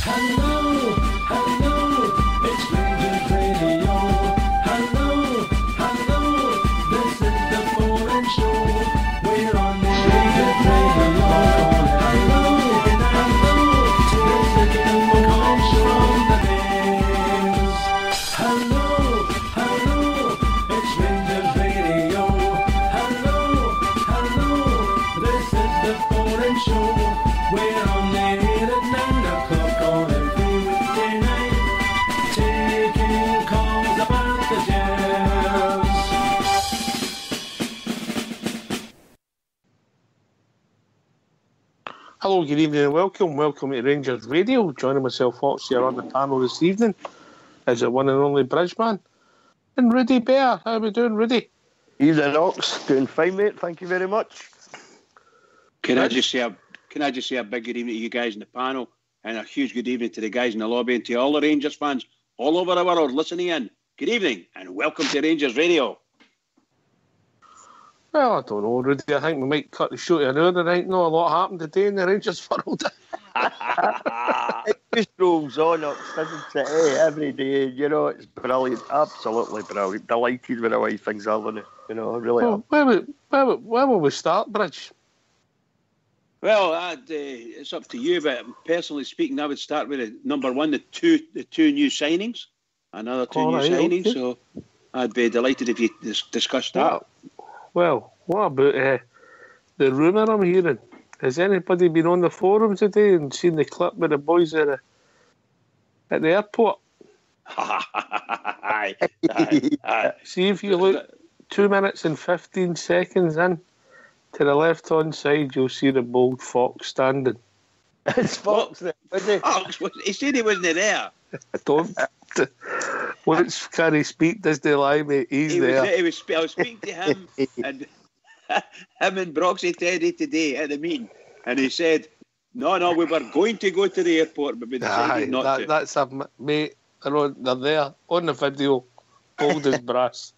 Hello, hello, it's Rangers Radio. Hello, hello, this is the foreign show. We're on the Rangers Radio. Hello, hello, this is the foreign show from the Bears. Hello, hello, it's Rangers Radio. Hello, hello, this is the foreign show. We're on the air at 9 o'clock on every weekday night, taking calls about the Jazz. Hello, good evening and welcome. Welcome to Rangers Radio. Joining myself, Fox, here on the panel this evening is the one and only Bridgeman and Rudy Bear. How are we doing, Rudy? Evening, Ox. Doing fine, mate. Thank you very much. Can I just say a big good evening to you guys in the panel, and a huge good evening to the guys in the lobby, and to all the Rangers fans all over the world listening in. Good evening and welcome to Rangers Radio. Well, I don't know, Rudy. I think we might cut the show to an hour tonight. Not a lot happened today in the Rangers world. It just rolls on, Ox, doesn't it? Hey, every day, you know, it's brilliant. Absolutely brilliant. Delighted with the way things are, on it. You know, I really am. Where will we start, Bridge? Well, it's up to you, but personally speaking, I would start with number one, the two new signings, another two new signings. Okay. So I'd be delighted if you discussed that. Well, what about the rumour I'm hearing? Has anybody been on the forums today and seen the clip with the boys at the airport? Aye. See if you look 2 minutes and 15 seconds in, to the left-hand side, you'll see the bold Fox standing. It's Fox there, isn't it? Fox, he said he wasn't there. I don't. Once Carrie speak, does they lie, mate? He's there. I was speaking to him and him and Broxy Teddy today at the meeting, and he said, "No, we were going to go to the airport, but we decided not to." That's a mate. They're there on the video, bold as brass.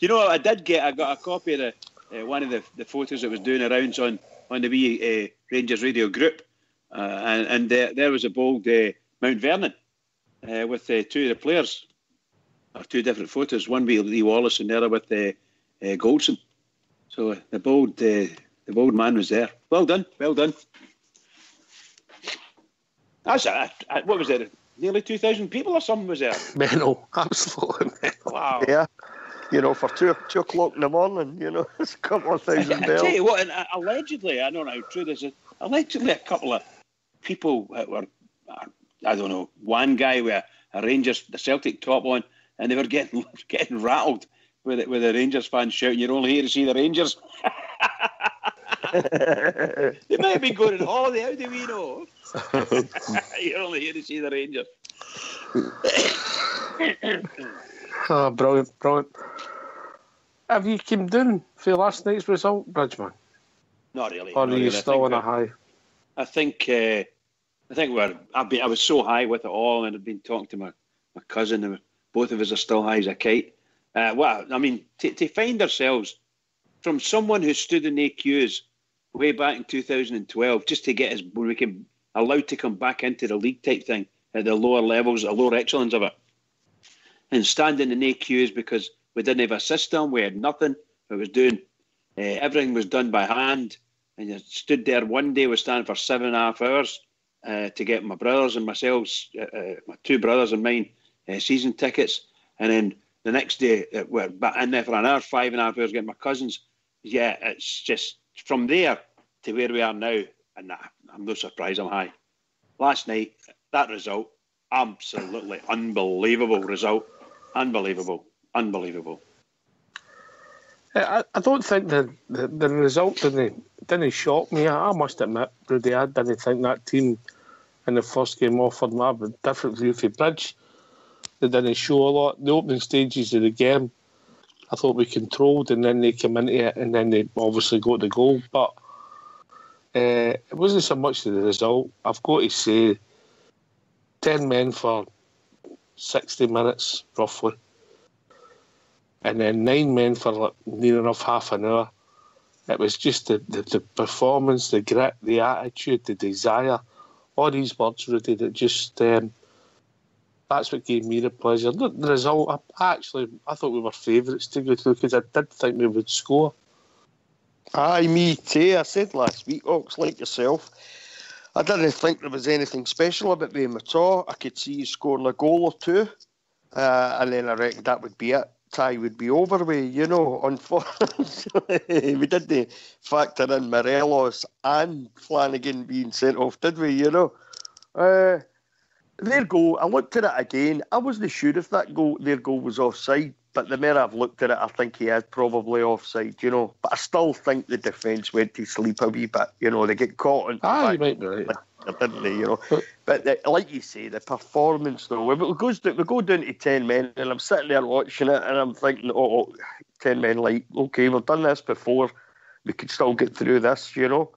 You know, I got a copy of one of the photos that was doing the rounds on the wee Rangers Radio group, and there was a bold Mount Vernon with two of the players, or two different photos. One with Lee Wallace and the other with Goldson. So the bold man was there. Well done. That's what was it? Nearly 2,000 people or something was there. Mental, absolutely mental. Wow. Yeah. You know, for 2 o'clock in the morning, you know, it's a couple of thousand bells. I tell you what, and allegedly, I don't know how true this is, allegedly a couple of people that were, I don't know, one guy with the Celtic top on, and they were getting rattled with the Rangers fans shouting, "You're only here to see the Rangers." They might have been going on holiday, how do we know? You're only here to see the Rangers. Oh, brilliant. Have you come down for last night's result, Bridgeman? Not really. Or are you still on a high? I think I was so high with it all, and I've been talking to my cousin, and both of us are still high as a kite. Well, I mean, to find ourselves from someone who stood in the AQs way back in 2012, just to get us when we can allowed to come back into the league type thing at the lower levels, the lower echelons of it, and standing in AQs because we didn't have a system, we had nothing. It was doing everything was done by hand, and you stood there one day, we standing for 7.5 hours to get my brothers and myself, my two brothers and mine, season tickets, and then the next day we're back in there for an hour, 5.5 hours getting my cousins. Yeah, it's just from there to where we are now, and I'm no surprised I'm high. Last night, that result, absolutely unbelievable result. Unbelievable. I don't think the result didn't shock me. I must admit, Rudy, I didn't think that team in the first game offered me a different view for Bridge. They didn't show a lot. The opening stages of the game, I thought we controlled, and then they came into it, and then they obviously got the goal. But it wasn't so much the result. I've got to say, 10 men for 60 minutes, roughly. And then 9 men for near enough half an hour. It was just the performance, the grit, the attitude, the desire all these words, Rudy, that just that's what gave me the pleasure. The result, I thought we were favourites to go through because I did think we would score. Aye, me too. I said last week, Ox, like yourself, I didn't think there was anything special about them at all. I could see you scoring a goal or two, and then I reckoned that would be it. Tie would be over with, you know. Unfortunately, we didn't factor in Morelos and Flanagan being sent off, did we, you know? Their goal, I looked at it again. I wasn't sure if their goal was offside, but the more I've looked at it, I think he is probably offside, you know. But I still think the defence went to sleep a wee bit, you know. They get caught on. You might be right. Didn't they, you know? But like you say, the performance though, we go down to 10 men, and I'm sitting there watching it, and I'm thinking, 10 men, like, okay, we've done this before. We could still get through this, you know.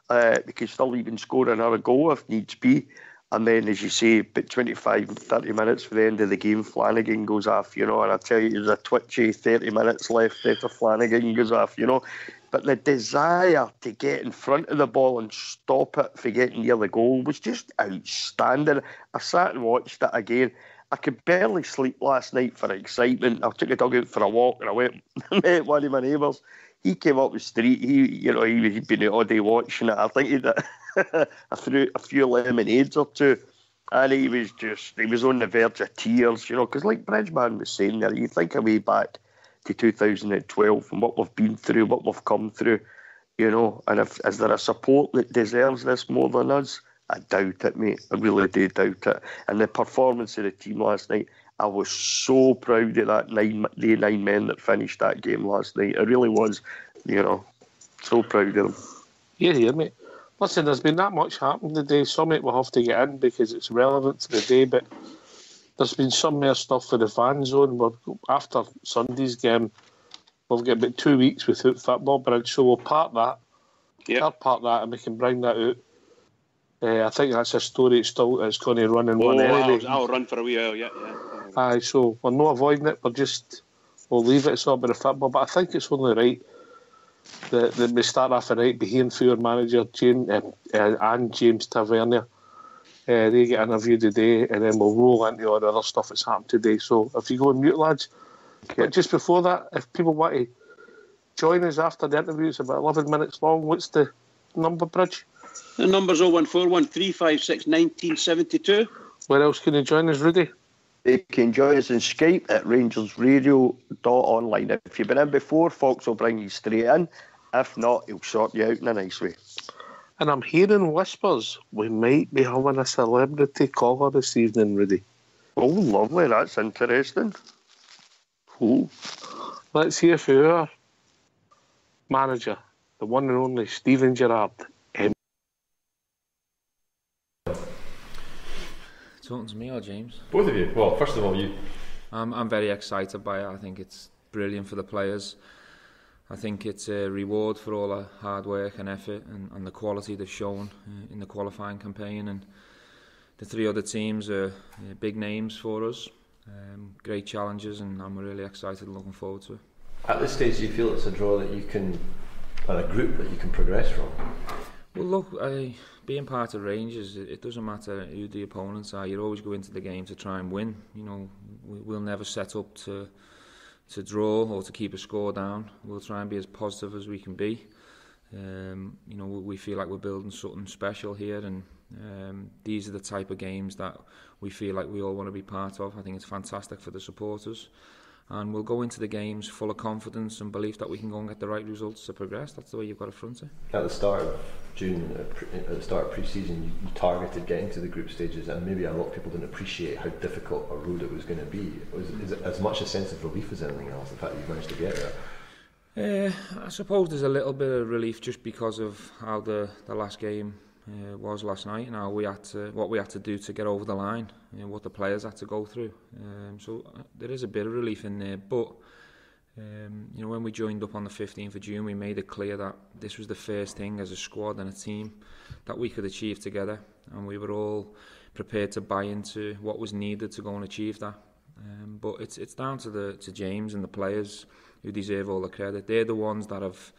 We could still even score another goal if needs be. And then, as you say, about 25, 30 minutes for the end of the game, Flanagan goes off, you know, and I tell you, there's a twitchy 30 minutes left after Flanagan goes off, you know. But the desire to get in front of the ball and stop it for getting near the goal was just outstanding. I sat and watched it again. I could barely sleep last night for excitement. I took a dog out for a walk and I went and met one of my neighbours. He came up the street. He'd been out all day watching it. I think I threw a few lemonades or two, and he was on the verge of tears, you know, because like Bridgeman was saying there, you think away back to 2012 and what we've been through, what we've come through, you know, and is there a support that deserves this more than us? I doubt it, mate. I really do doubt it. And the performance of the team last night, I was so proud of that nine men that finished that game last night. I really was, you know, so proud of them. Yeah, mate. Listen, there's been that much happening today. Some of it we'll have to get in because it's relevant to the day, but there's been some more stuff for the fan zone. After Sunday's game, we've got about 2 weeks without football, but so we'll part that. Yeah. I'll part that and we can bring that out. I think that's a story it's going to run and run anyway. I'll run for a wee while, yeah. Aye, so we're not avoiding it, we'll leave it, it's all about the football, but I think it's only right that we start off right behind for our manager, and James Tavernier. They get interviewed today, and then we'll roll into all the other stuff that's happened today. So if you go on mute, lads. Okay. But just before that, if people want to join us after the interview, it's about 11 minutes long. What's the number, Bridge? The number's 0141 356 1972. Where else can you join us, Rudy? They can join us on Skype at rangersradio.online. If you've been in before, Fox will bring you straight in. If not, he'll sort you out in a nice way. And I'm hearing whispers we might be having a celebrity caller this evening, Rudy. Oh, lovely. That's interesting. Cool. Let's hear from our manager, the one and only Steven Gerrard. Talking to me or James? Both of you. Well, first of all, you. I'm very excited by it. I think it's brilliant for the players. I think it's a reward for all the hard work and effort and the quality they've shown in the qualifying campaign. And the three other teams are big names for us, great challenges, and I'm really excited and looking forward to it. At this stage, do you feel it's a draw that you can, or a group that you can progress from? Well, look, being part of Rangers, it doesn't matter who the opponents are. You always go into the game to try and win. You know, we'll never set up to draw or to keep a score down. We'll try and be as positive as we can be. You know, we feel like we're building something special here, and these are the type of games that we feel like we all want to be part of. I think it's fantastic for the supporters. And we'll go into the games full of confidence and belief that we can go and get the right results to progress. That's the way you've got to front it. At the start of June, at the start of pre-season, you targeted getting to the group stages, and maybe a lot of people didn't appreciate how difficult a road it was going to be. Is it as much a sense of relief as anything else, the fact that you've managed to get there? I suppose there's a little bit of relief just because of how the last game was last night, and how what we had to do to get over the line, what the players had to go through. So there is a bit of relief in there, but you know, when we joined up on the 15th of June, we made it clear that this was the first thing as a squad and a team that we could achieve together, and we were all prepared to buy into what was needed to go and achieve that. But it's down to James and the players who deserve all the credit. They're the ones that have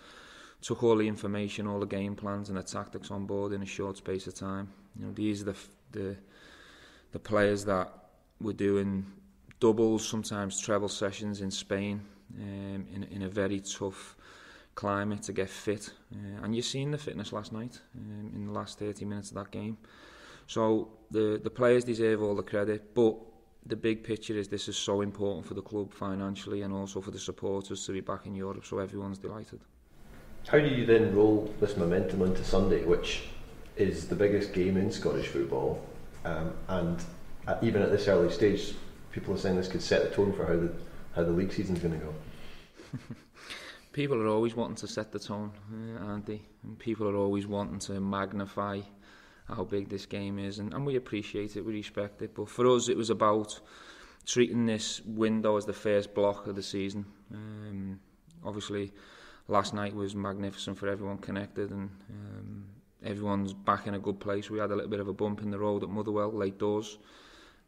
took all the information, all the game plans and the tactics on board in a short space of time. these are the players that were doing doubles, sometimes treble sessions in Spain, in a very tough climate to get fit. And you've seen the fitness last night, in the last 30 minutes of that game. So the players deserve all the credit, but the big picture is this is so important for the club financially and also for the supporters to be back in Europe, so everyone's delighted. How do you then roll this momentum into Sunday, which is the biggest game in Scottish football, and even at this early stage, people are saying this could set the tone for how the league season's going to go? People are always wanting to set the tone, aren't they? And people are always wanting to magnify how big this game is, and we appreciate it, we respect it. But for us, it was about treating this window as the first block of the season. Obviously, last night was magnificent for everyone connected, and everyone's back in a good place. We had a little bit of a bump in the road at Motherwell, late doors.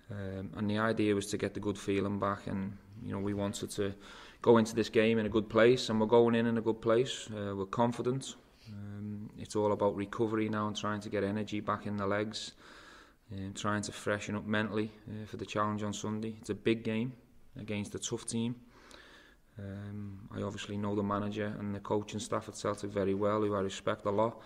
And the idea was to get the good feeling back, and we wanted to go into this game in a good place, and we're going in a good place. We're confident. It's all about recovery now and trying to get energy back in the legs, and trying to freshen up mentally for the challenge on Sunday. It's a big game against a tough team. I obviously know the manager and the coaching staff at Celtic very well, who I respect a lot.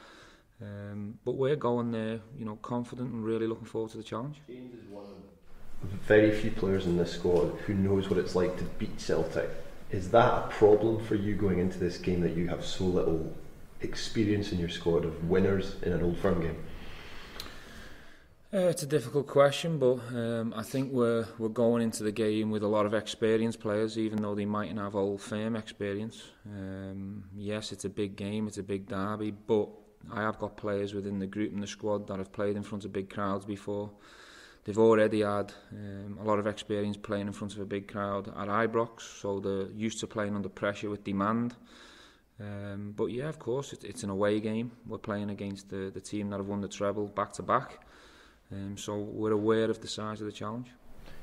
But we're going there, confident and really looking forward to the challenge. James is one of very few players in this squad who knows what it's like to beat Celtic. Is that a problem for you going into this game, that you have so little experience in your squad of winners in an Old Firm game? It's a difficult question, but I think we're going into the game with a lot of experienced players, even though they mightn't have Old Firm experience. Yes, it's a big game, it's a big derby, but I have got players within the group and the squad that have played in front of big crowds before. They've already had a lot of experience playing in front of a big crowd at Ibrox, so they're used to playing under pressure with demand. But yeah, of course, it's an away game. We're playing against the team that have won the treble back to back. So we're aware of the size of the challenge.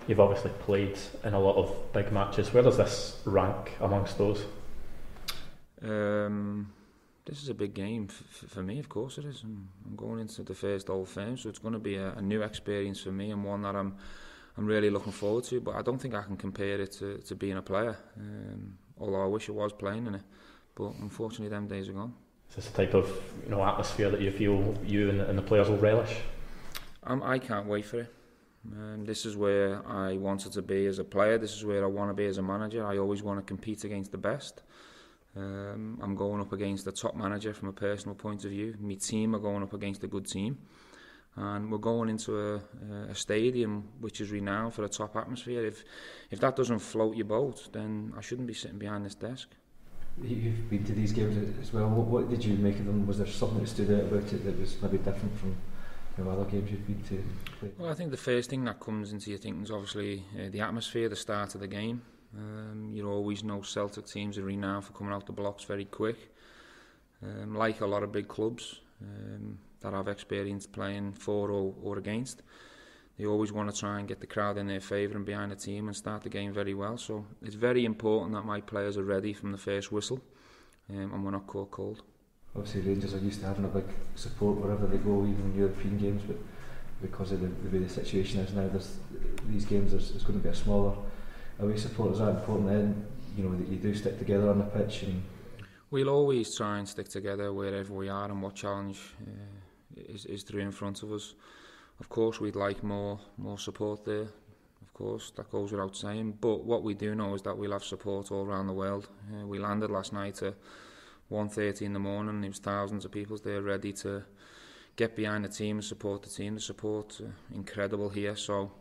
You've obviously played in a lot of big matches. Where does this rank amongst those? This is a big game for me, of course it is. I'm going into the first Old Firm, so it's going to be a new experience for me, and one that I'm really looking forward to. But I don't think I can compare it to being a player, although I wish I was playing in it. But unfortunately, them days are gone. Is this the type of atmosphere that you feel you and the players will relish? I can't wait for it. This is where I wanted to be as a player. This is where I want to be as a manager. I always want to compete against the best. I'm going up against the top manager from a personal point of view. My team are going up against a good team, and we're going into a stadium which is renowned for a top atmosphere. If that doesn't float your boat, then I shouldn't be sitting behind this desk. You've been to these games as well. What did you make of them? Was there something that stood out about it that was maybe different from other games you've been to play? Well, I think the first thing that comes into your thinking is obviously the atmosphere, the start of the game. You always know Celtic teams are renowned for coming out the blocks very quick. Like a lot of big clubs that have experience playing for or against, they always want to try and get the crowd in their favour and behind the team and start the game very well. So it's very important that my players are ready from the first whistle, and we're not caught cold. Obviously Rangers are used to having a big support wherever they go, even in European games, but because of the way the situation is now, these games it's going to be a smaller away support. Is that important then, that you do stick together on the pitch? We'll always try and stick together wherever we are and what challenge is through in front of us. Of course we'd like more support there, of course, that goes without saying, but what we do know is that we'll have support all around the world. We landed last night at 1:30 in the morning. There was thousands of people there ready to get behind the team and support the team. The support incredible here, so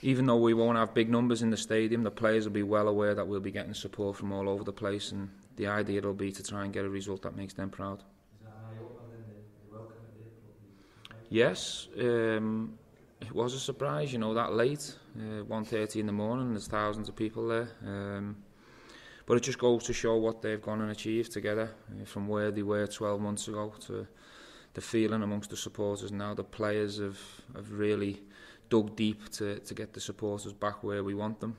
even though we won't have big numbers in the stadium, the players will be well aware that we'll be getting support from all over the place, and the idea will be to try and get a result that makes them proud. Is that an eye-opener then, the welcome at the airport? Yes, it was a surprise, that late, 1:30 in the morning, there's thousands of people there. But it just goes to show what they've gone and achieved together, from where they were 12 months ago to the feeling amongst the supporters now. The players have really dug deep to get the supporters back where we want them,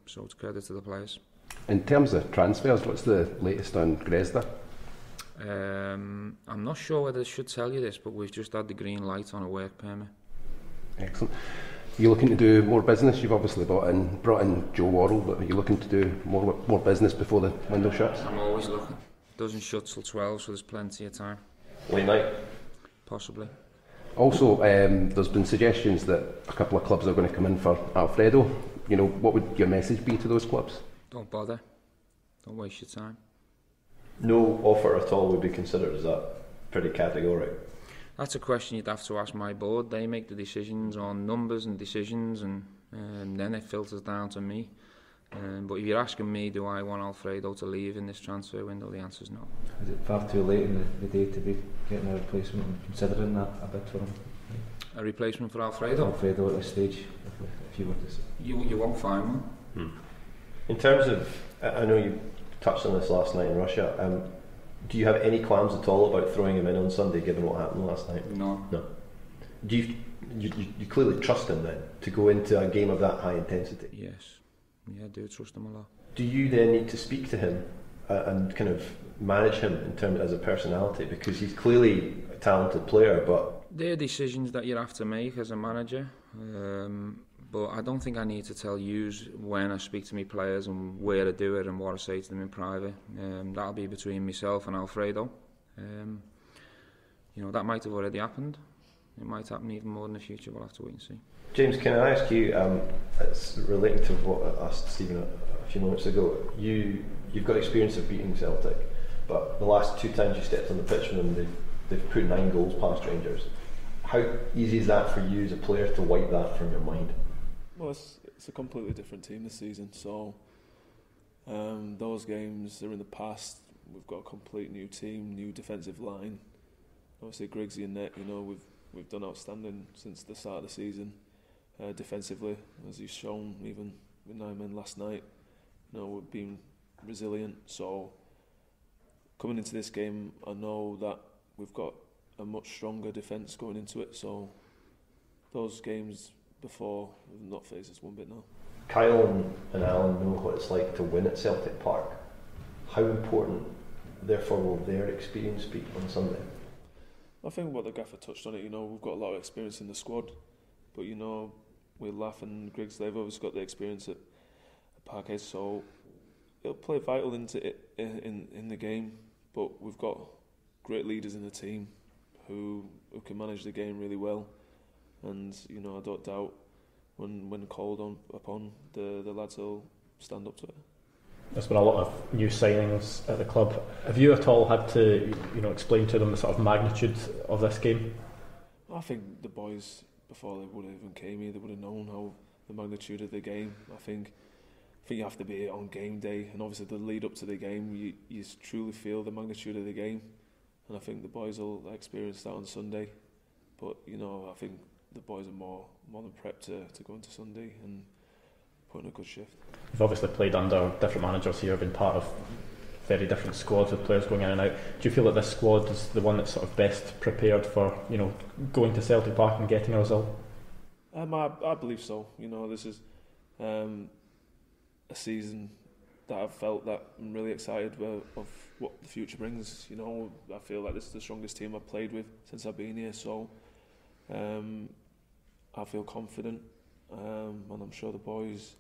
so it's credit to the players. In terms of transfers, what's the latest on Gresda? I'm not sure whether I should tell you this, but we've just had the green light on a work permit. Excellent. You're looking to do more business. You've obviously brought in Joe Worrell, but are you looking to do more business before the window shuts? I'm always looking. It doesn't shut till 12, so there's plenty of time. Late night? Possibly. Also, there's been suggestions that a couple of clubs are going to come in for Alfredo. What would your message be to those clubs? Don't bother. Don't waste your time. No offer at all would be considered. Is that pretty categoric? That's a question you'd have to ask my board. They make the decisions on numbers and decisions, and then it filters down to me. But if you're asking me, do I want Alfredo to leave in this transfer window, the answer is no. Is it far too late in the day to be getting a replacement and considering that a bit for him? A replacement for Alfredo? Alfredo at this stage, if you were to say. You won't find one. In terms of, I know you touched on this last night in Russia, do you have any qualms at all about throwing him in on Sunday given what happened last night? No. Do you clearly trust him then to go into a game of that high intensity? Yes. Yeah, I do trust him a lot. Do you then need to speak to him and kind of manage him in terms as a personality, because he's clearly a talented player, but they're decisions that you have to make as a manager, but I don't think I need to tell you when I speak to my players and where to do it and what I say to them in private. That'll be between myself and Alfredo. That might have already happened. It might happen even more in the future. We'll have to wait and see. James, can I ask you, it's relating to what I asked Stephen a few moments ago, you've got experience of beating Celtic, but the last 2 times you stepped on the pitch with them, they've put 9 goals past Rangers. How easy is that for you as a player to wipe that from your mind? Well, it's a completely different team this season, so those games are in the past. We've got a complete new team, new defensive line. Obviously, Griggsy and net, we've done outstanding since the start of the season. Defensively, as he's shown, even with 9 men last night, we've been resilient. So coming into this game, I know that we've got a much stronger defence going into it. So those games before have not phased us one bit now. Kyle and Alan know what it's like to win at Celtic Park. How important, therefore, will their experience be on Sunday? I think what the gaffer touched on it. We've got a lot of experience in the squad, but with Laff and Griggs, they've always got the experience at Parkhead, so it'll play vital into it in the game. But we've got great leaders in the team who can manage the game really well, and I don't doubt when called upon, the lads will stand up to it. There's been a lot of new signings at the club. Have you at all had to explain to them the sort of magnitude of this game? I think the boys, before they would have even came here, they would have known how the magnitude of the game. I think you have to be on game day, and obviously the lead up to the game, you truly feel the magnitude of the game, and I think the boys will experience that on Sunday. But I think the boys are more than prepped to go into Sunday and put in a good shift. You've obviously played under different managers here, been part of very different squads with players going in and out. Do you feel that this squad is the one that's sort of best prepared for going to Celtic Park and getting a result? I believe so. This is a season that I've felt that I'm really excited of what the future brings. I feel like this is the strongest team I've played with since I've been here, so I feel confident, and I'm sure the boys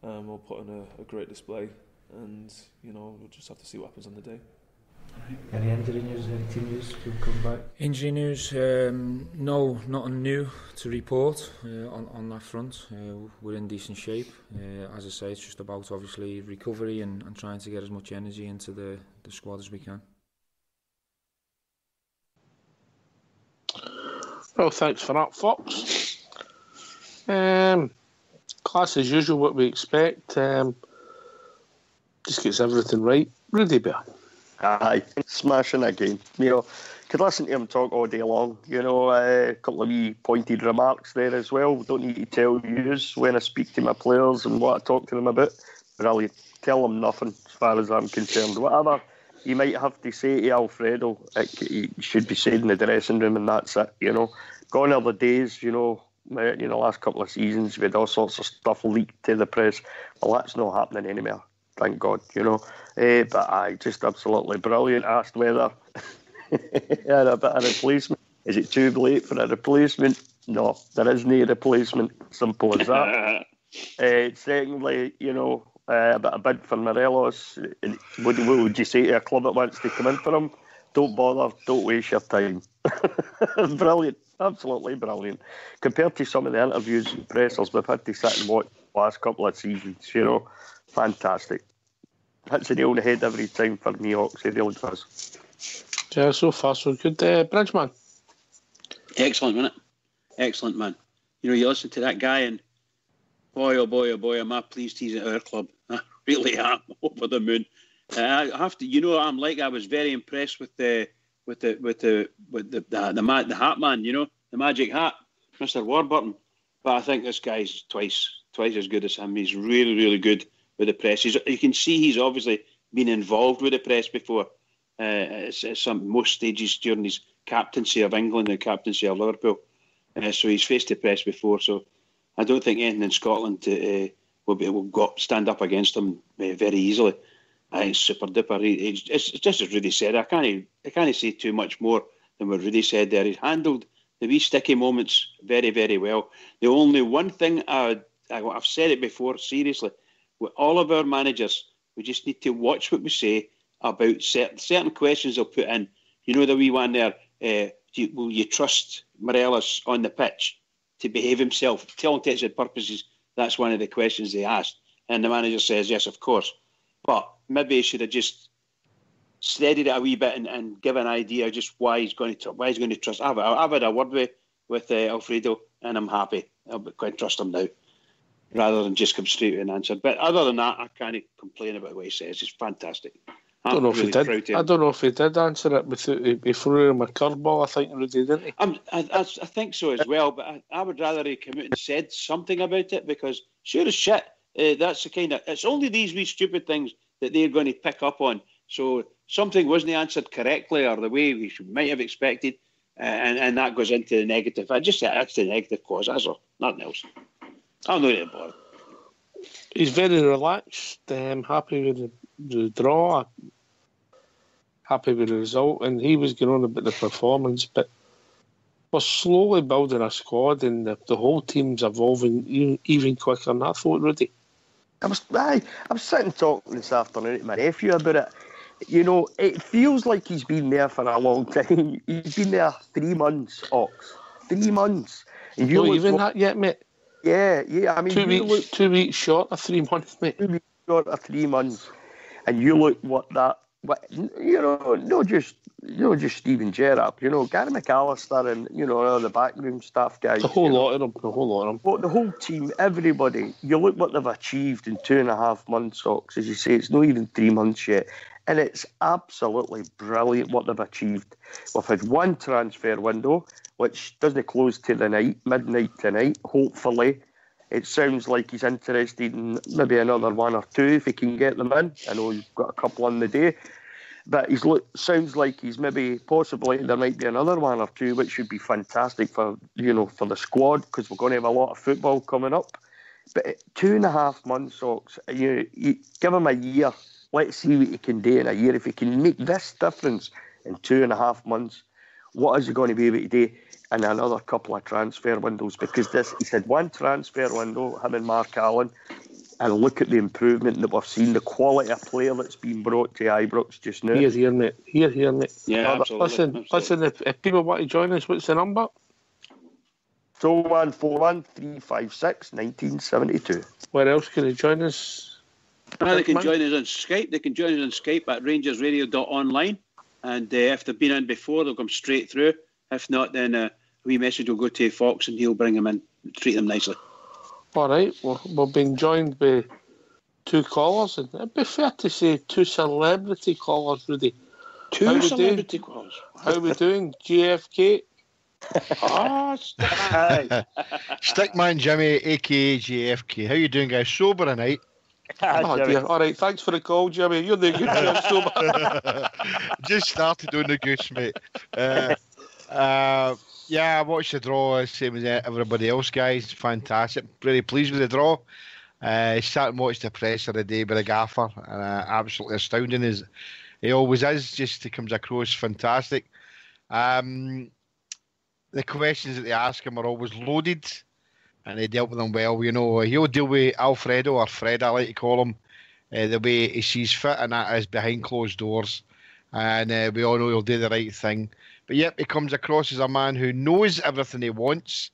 will put in a great display, and we'll just have to see what happens on the day. Any injury news, any team news to come back? Injury news, no, nothing new to report on that front. We're in decent shape. As I say, it's just about obviously recovery and trying to get as much energy into the squad as we can. Well, thanks for that, Fox. Class as usual, what we expect. Just gets everything right. Rudy Bear. Aye, smashing again. Could listen to him talk all day long. A couple of wee pointed remarks there as well. Don't need to tell you when I speak to my players and what I talk to them about. Brilliant. Tell them nothing as far as I'm concerned. Whatever you might have to say to Alfredo, it should be said in the dressing room, and that's it. Gone are the days. The last couple of seasons we had all sorts of stuff leaked to the press. Well, that's not happening anymore. thank God, But just absolutely brilliant. Asked whether had a bit of replacement. Is it too late for a replacement? No, there is no replacement. Simple as that. Secondly, about a bid for Morelos. What would you say to a club that wants to come in for him? Don't bother. Don't waste your time. Brilliant. Absolutely brilliant. Compared to some of the interviews and pressers we've had to sit and watch the last couple of seasons, fantastic. Hits the nail on the head every time for me, Hawks. He really does. Yeah, so far so good. Bridgeman. Excellent, wasn't it? Excellent, man. You listen to that guy and boy, oh boy, am I pleased he's at our club. I really am. Over the moon. I have to, I'm like, I was very impressed with the hat man, the magic hat, Mr. Warburton. But I think this guy's twice as good as him. He's really, really good with the press. You can see he's obviously been involved with the press before at most stages during his captaincy of England and captaincy of Liverpool. So he's faced the press before. So I don't think anything in Scotland will stand up against him very easily. I think super duper. It's just as Rudy said. I can't say too much more than what Rudy said there. He's handled the wee sticky moments very, very well. The only one thing I've said it before, seriously, with all of our managers, we just need to watch what we say about certain questions they'll put in. The wee one there, will you trust Morelos on the pitch to behave himself? To all intents and purposes, that's one of the questions they asked. And the manager says, yes, of course. But maybe he should have just steadied it a wee bit and give an idea just why he's going to trust. I've had a word with Alfredo, and I'm happy. I'll quite trust him now, rather than just come straight to an answer. But other than that, I can't complain about what he says. It's fantastic. I don't know if he did answer it he threw him a curveball. I think Rudy didn't he? I think so as well. But I would rather he come out and said something about it, because sure as shit, that's the kind of. It's only these wee stupid things that they're going to pick up on. So something wasn't answered correctly or the way we might have expected, and that goes into the negative. I just say that's the negative cause. That's all, nothing else. I'm not really bothered. He's very relaxed. Happy with the draw. Happy with the result, and he was going on about the performance, but we're slowly building a squad, and the whole team's evolving even quicker than I thought, Rudy. I was sitting talking this afternoon to my nephew about it. It feels like he's been there for a long time. He's been there 3 months, Ox. 3 months. And Not even that yet, mate. Yeah. I mean, 2 weeks short of 3 months, mate. 2 weeks short of 3 months, and you look not just Steven Gerrard. Gary McAllister and all the backroom staff guys. The whole lot of them. But the whole team, everybody. You look what they've achieved in 2.5 months, Ox. As you say, it's not even 3 months yet. And it's absolutely brilliant what they've achieved. We've had one transfer window, which doesn't close till midnight tonight. Hopefully, it sounds like he's interested in maybe another one or two if he can get them in. I know he's got a couple on the day. But sounds like he's possibly there might be another one or two, which would be fantastic for the squad, because we're going to have a lot of football coming up. But 2.5 months, Ox, you give him a year. Let's see what he can do in a year. If he can make this difference in 2.5 months, what is he going to be able to do in another couple of transfer windows? Because he's had one transfer window, him and Mark Allen, and look at the improvement that we've seen, the quality of player that's been brought to Ibrox just now. Here, mate. Here, mate. Yeah, absolutely. Listen, if people want to join us, what's the number? 0141 356 1972. Where else can they join us? They can join us on Skype. They can join us on Skype at rangersradio.online. And if they've been in before, they'll come straight through. If not, then a wee message will go to Fox and he'll bring them in, treat them nicely. All right. Well, we're being joined by 2 callers. And it'd be fair to say 2 celebrity callers, Rudy. 2 celebrity callers? How are we doing? GFK? Stickman Jimmy, a.k.a. GFK. How you doing, guys? Sober tonight? Oh dear. All right, thanks for the call, Jimmy. You're the good job sober. Just started on the goose, mate. Yeah, I watched the draw, same as everybody else, guys. Fantastic. Really pleased with the draw. Sat and watched the press of the day by the gaffer, and absolutely astounding as he always is. Just he comes across fantastic. The questions that they ask him are always loaded, and he dealt with them well. You know, he'll deal with Alfredo, or Fred, I like to call him, the way he sees fit, and that is behind closed doors. And we all know he'll do the right thing. But yep, he comes across as a man who knows everything he wants,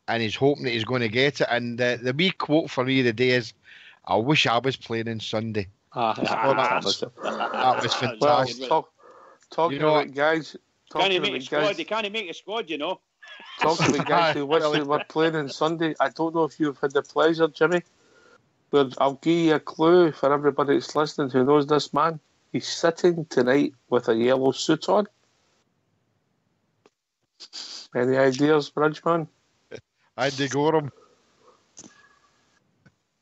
and he's hoping that he's going to get it. And the wee quote for me of the day is, "I wish I was playing on Sunday." That was fantastic. Talking about guys. Can't he make a squad? He can't make a squad, you know. Talking about guys who wish they were playing on Sunday. I don't know if you've had the pleasure, Jimmy, but I'll give you a clue for everybody that's listening who knows this man. He's sitting tonight with a yellow suit on. Any ideas, Bridgeman? I'd go him.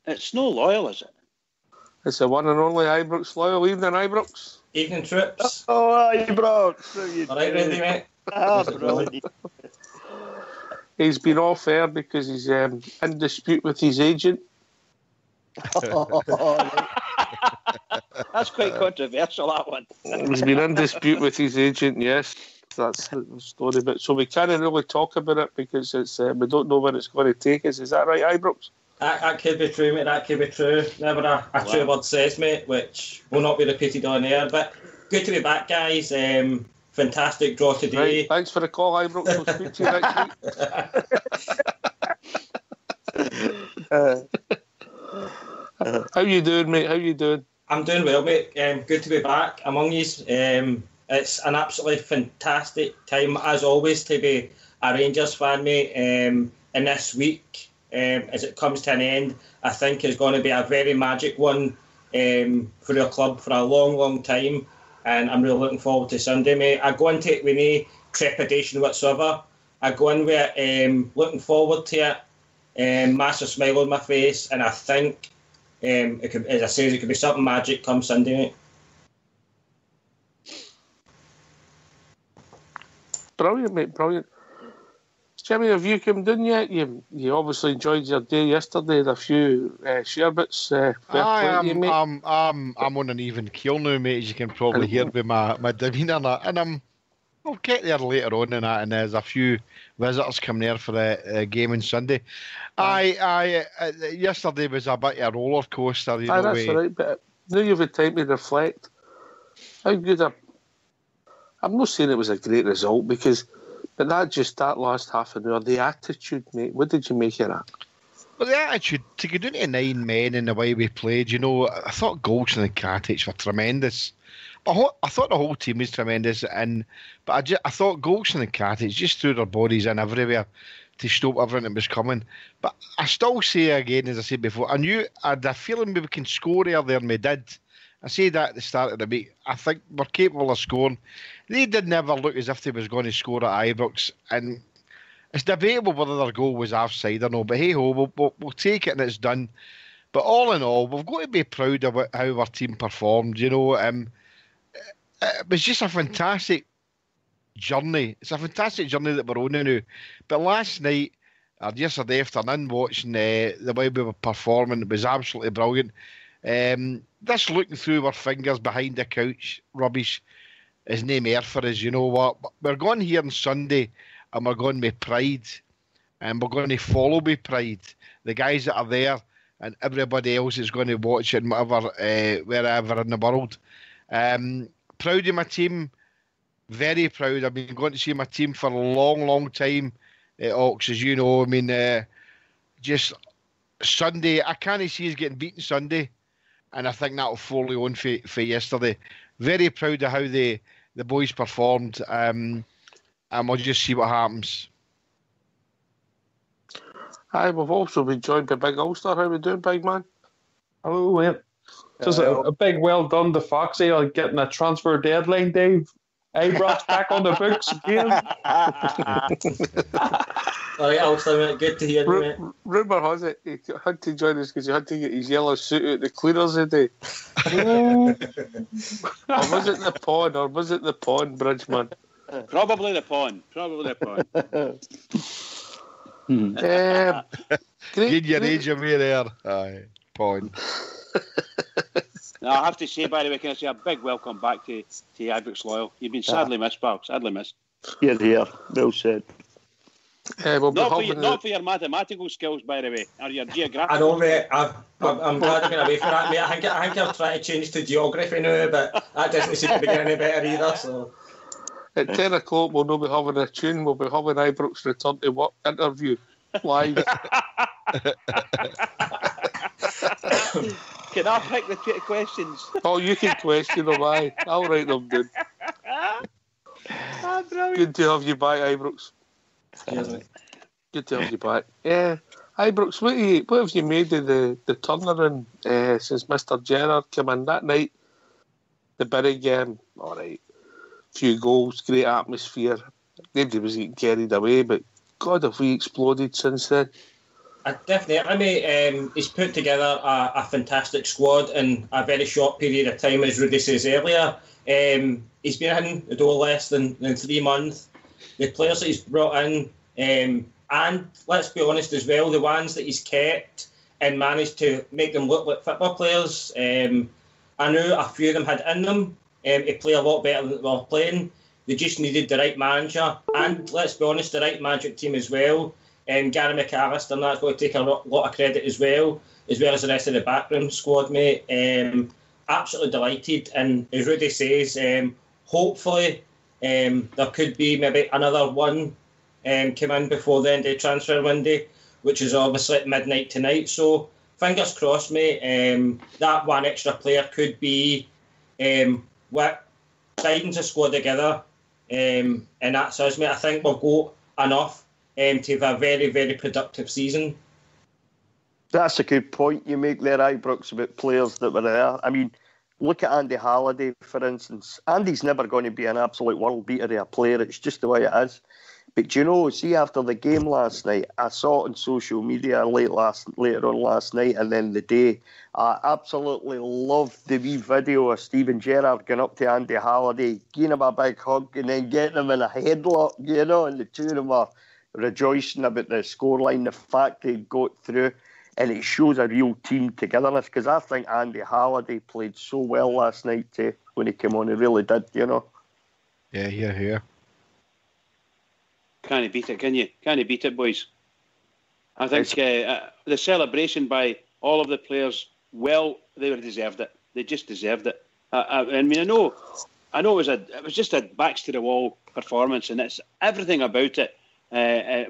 It's no Loyal, is it? It's the one and only Ibrox Loyal. Evening, Ibrox. Evening, troops. Oh, Ibrox. All right, ready, mate? Brilliant. He's been off air because he's in dispute with his agent. That's quite controversial, that one. He's been in dispute with his agent, yes. That's the story. But so we can't really talk about it because it's we don't know where it's going to take us. Is that right, Ibrox? That could be true, mate. That could be true. Never a true word says, mate, which will not be repeated on air. But good to be back, guys. Fantastic draw today. Right, thanks for the call, Ibrox. We'll speak to you next week. How you doing, mate? How you doing? I'm doing well, mate. Good to be back among you. It's an absolutely fantastic time, as always, to be a Rangers fan, mate. And this week, as it comes to an end, I think is going to be a very magic one for your club for a long, long time. And I'm really looking forward to Sunday, mate. I go into it with no trepidation whatsoever. I go in with it, looking forward to it, massive smile on my face, and I think, it could, as I say, it could be something magic come Sunday, mate. Brilliant, mate, brilliant. Jimmy, have you come down yet? You obviously enjoyed your day yesterday. Had a few sherbets. I'm on an even keel now, mate. As you can probably hear by my demeanour, and I'll get there later on, and there's a few visitors coming there for the game on Sunday. Yesterday was a bit of a roller coaster. That's right, but now you've had time to reflect. How good I'm not saying it was a great result but that last half an hour, the attitude, mate. What did you make of that? Well, the attitude to go down to 9 men in the way we played. You know, I thought Goldson and Katic were tremendous. I thought the whole team was tremendous, but I thought Goldson and Katic just threw their bodies in everywhere to stop everything that was coming. But I still say again, as I said before, I had a feeling we can score earlier than we did. I say that at the start of the week. I think we're capable of scoring. They did never look as if they was going to score at Ibrox, and it's debatable whether their goal was offside or not. But hey ho, we'll take it and it's done. But all in all, we've got to be proud of how our team performed. You know, it was just a fantastic journey. It's a fantastic journey that we're on now. But last night, or yesterday afternoon, watching the way we were performing, it was absolutely brilliant. This looking through our fingers behind the couch rubbish is no more for us. You know what? We're going here on Sunday and we're going with pride, and we're going to follow with pride. The guys that are there and everybody else is going to watch it, wherever in the world. Proud of my team, very proud. I've been going to see my team for a long, long time at Ox, as you know. I mean, just Sunday, I can't see us getting beaten Sunday. And I think that'll follow on for yesterday. Very proud of how the boys performed, and we'll just see what happens. Hi, we've also been joined by Big Ulster. How are we doing, big man? Hello, mate. Just a big well done to Foxy on getting a transfer deadline, Dave. Ibrox back on the books again. All right, Ulster, mate. Good to hear you, mate. Rumour has it he had to join us because he had to get his yellow suit out the cleaners today. Or was it the pond, Bridgeman? Probably the pond. Get your age away there. Aye. Pond. No, I have to say, by the way, can I say a big welcome back to Ibrox Loyal. You've been sadly missed, pal. Sadly missed. Here. Well said. We'll be Not for your mathematical skills, by the way, or your geographical. I know, mate. I'm glad I've been away from that, mate. I think I'll try to change to geography now, but that doesn't seem to be getting any better either. So at 10 o'clock, we'll not be having a tune. We'll be having Ibrox return to work interview live. Can I pick the questions? Oh, you can question them, aye. I'll write them down. Good to have you back, Ibrox. Good to have you back. Yeah, Ibrox, what have you made of the turnaround since Mr. Gerrard came in that night? The Bury game, all right. Few goals, great atmosphere. Nobody was getting carried away, but God, have we exploded since then? Definitely, mate. He's put together a fantastic squad in a very short period of time, as Rudy says earlier. He's been in the door less than 3 months. The players that he's brought in, and let's be honest as well, the ones that he's kept and managed to make them look like football players. I knew a few of them had in them to play a lot better than they were playing. They just needed the right manager, and let's be honest, the right management team as well. Gary McAllister, and that's going to take a lot of credit as well as the rest of the backroom squad, mate. Absolutely delighted, and as Rudy says, hopefully there could be maybe another one come in before the end of the transfer window, which is obviously at midnight tonight. So fingers crossed, mate. That one extra player could be what binding the squad together, and that's us, mate. I think we'll go enough to have a very, very productive season. That's a good point you make there, Ibrox, about players that were there. I mean, look at Andy Halliday, for instance. Andy's never going to be an absolute world beater of a player. It's just the way it is. But do you know, see, after the game last night, I saw it on social media later on last night and then the day. I absolutely loved the wee video of Steven Gerrard going up to Andy Halliday, giving him a big hug and then getting him in a headlock, you know, and the two of them are rejoicing about the scoreline, the fact they got through, and it shows a real team togetherness, because I think Andy Halliday played so well last night too, when he came on. He really did, you know. Yeah. Can't beat it, can you? Can't beat it, boys. I think the celebration by all of the players, well, they deserved it. They just deserved it. I mean, I know it was just a backs to the wall performance, and it's everything about it.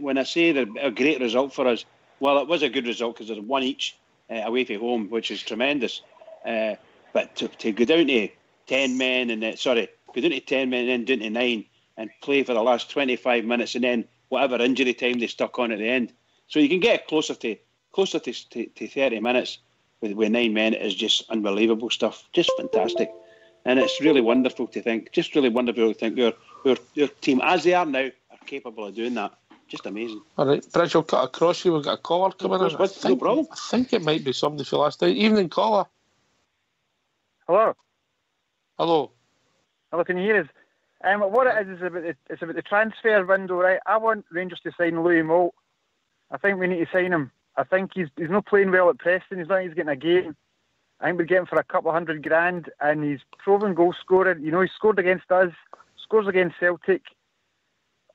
When I say that a great result for us, well, it was a good result because there's one each away from home, which is tremendous. But to go down to 10 men and go down to 10 men and then down to 9 and play for the last 25 minutes and then whatever injury time they stuck on at the end, so you can get closer to 30 minutes with 9 men is just unbelievable stuff, just fantastic, and it's really wonderful to think. Just really wonderful to think your team as they are now are capable of doing that. Just amazing. All right, Bridge, I'll cut across you. We've got a caller coming in. No problem. I think it might be somebody for last night. Evening, caller. Hello. Hello, can you hear us? What it is about the transfer window, right? I want Rangers to sign Louis Moult. I think we need to sign him. I think he's not playing well at Preston. He's getting a game. I think we're getting for a couple of $100,000, and he's proven goal scorer. You know, he scored against us, scores against Celtic.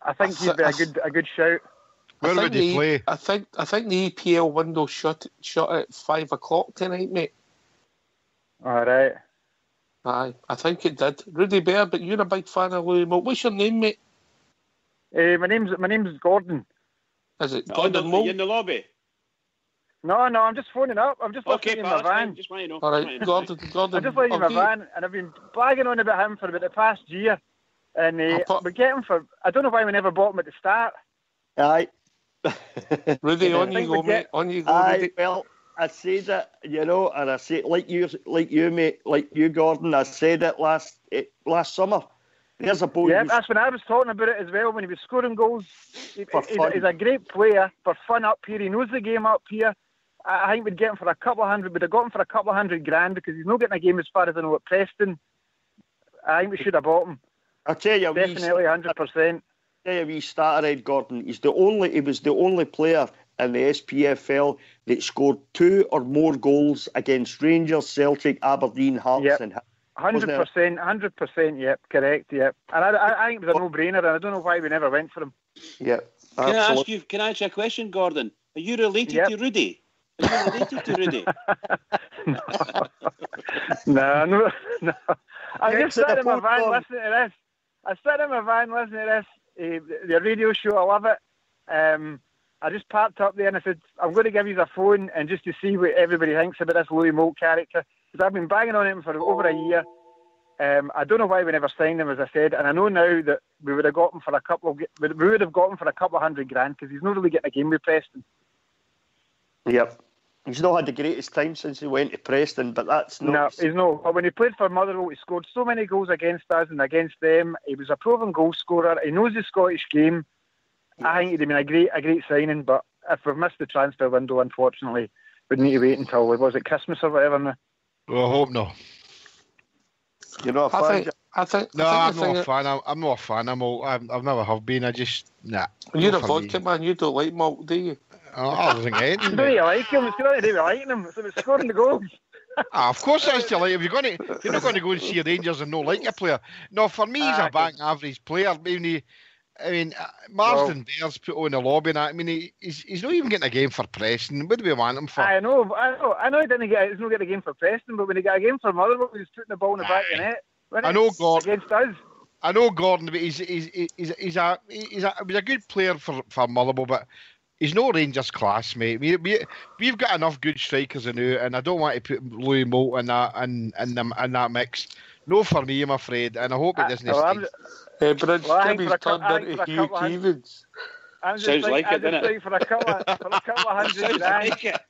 I think he'd be a good shout. Where would he play? I think the EPL window shut at 5 o'clock tonight, mate. All right. Aye, I think it did. Rudy Bear, but you're a big fan of Louis Moult. What's your name, mate? My name's Gordon. Is it Gordon Moult? You in the lobby? No, I'm just phoning up. I'm just listening in my van. Just want to know. All right, Gordon. I'm just listening in my van, and I've been blagging on about him for about the past year. And we get him for, I don't know why we never bought him at the start. Aye. Rudy, on you go, mate. On you go, Rudy. Well, I said it, you know, and I say like you, mate, like you, Gordon. I said it last summer. There's a boy. Yeah, that's when I was talking about it as well. When he was scoring goals, he's a great player for fun up here. He knows the game up here. I think we'd get him for a couple of hundred. We'd have got him for a couple of $100,000 because he's not getting a game as far as I know at Preston. I think we should have bought him. I'll tell you, definitely 100%. We started, Gordon. He was the only player in the SPFL that scored 2 or more goals against Rangers, Celtic, Aberdeen, Hearts, and 100%, yep, correct, yep. And I think it was a no-brainer, and I don't know why we never went for him. Yeah, can I ask you a question, Gordon? Are you related to Rudy? Are you related to Rudy? No. I'm just sitting in my van listening to this. The radio show, I love it. I just parked up there and I said, I'm going to give you a phone and just to see what everybody thinks about this Louis Moult character. Because I've been banging on him for over a year. I don't know why we never signed him, as I said, and I know now that we would have got him for a couple of $100,000 because he's not really getting a game with Preston. Yep. He's not had the greatest time since he went to Preston, but that's not... No, he's not. But when he played for Motherwell, he scored so many goals against us and against them. He was a proven goal scorer. He knows the Scottish game. Yeah. I think he'd have been a great signing, but if we've missed the transfer window, unfortunately, we'd need to wait until, was it Christmas or whatever now? Well, I hope not. You're not a fan? I'm not a fan. I'm not a fan. I've never have been. I just, nah. You're a vodka man. You don't like malt, do you? I wasn't getting. Do you like him? It's got to do with liking him. It's about scoring the goals. Of course, that's to like. If you're not going to go and see Rangers and not like a player. No, for me, he's a bang average player. Marsden Bears put on the lobby, and I mean, he's not even getting a game for Preston. What do we want him for? I know. He's not getting a game for Preston, but when he got a game for Motherwell, he's putting the ball in the back of the net. I know Gordon against us. I know Gordon, but he was a good player for Motherwell, but he's no Rangers class, mate. We've got enough good strikers in there, and I don't want to put Louis Moult in that mix. No for me, I'm afraid, and I hope it doesn't stay. But Jimmy's turned into Hugh Keevins. Sounds like it, doesn't it? For a couple of $100,000. Like it.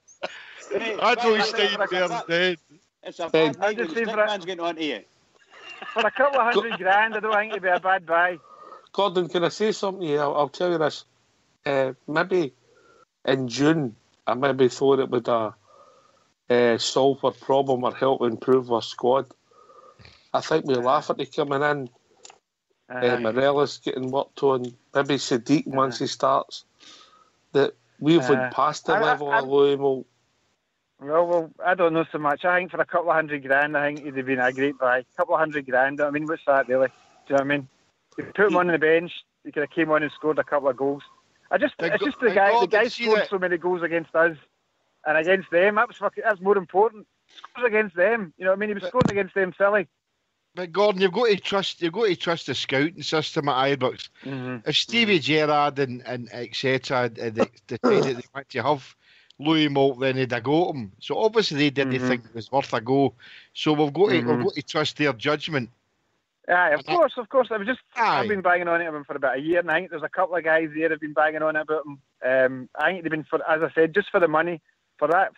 That's what he's staying there dead. It's a bad night when the stick man's getting on to you. For a couple of $100,000, I don't think it'd be a bad buy. Gordon, can I say something to you? I'll tell you this. Maybe in June, I maybe thought it would solve our problem or help improve our squad. I think we laugh at it coming in. Morella's getting worked on. Maybe Sadiq once he starts. That we've went past the level of Louis Moult. Well, I don't know so much. I think for a couple of $100,000, I think he'd have been a great buy. A couple of $100,000. I mean, what's that really? Do you know what I mean? You put him on the bench. He could have came on and scored a couple of goals. It's just the guy scored so many goals against us and against them. That's more important. Scores against them. You know what I mean? He was scoring against them silly. But Gordon, you've got to trust the scouting system at Ibrox. Mm-hmm. If Stevie Gerrard and etc. decided they want to have Louis Moult, then they'd have got him. So obviously they didn't think it was worth a go. So we've got to trust their judgment. Aye, of course. I've been banging on him for about a year, and I think there's a couple of guys there who've been banging on about him. I think they've been, as I said, just for the money. For that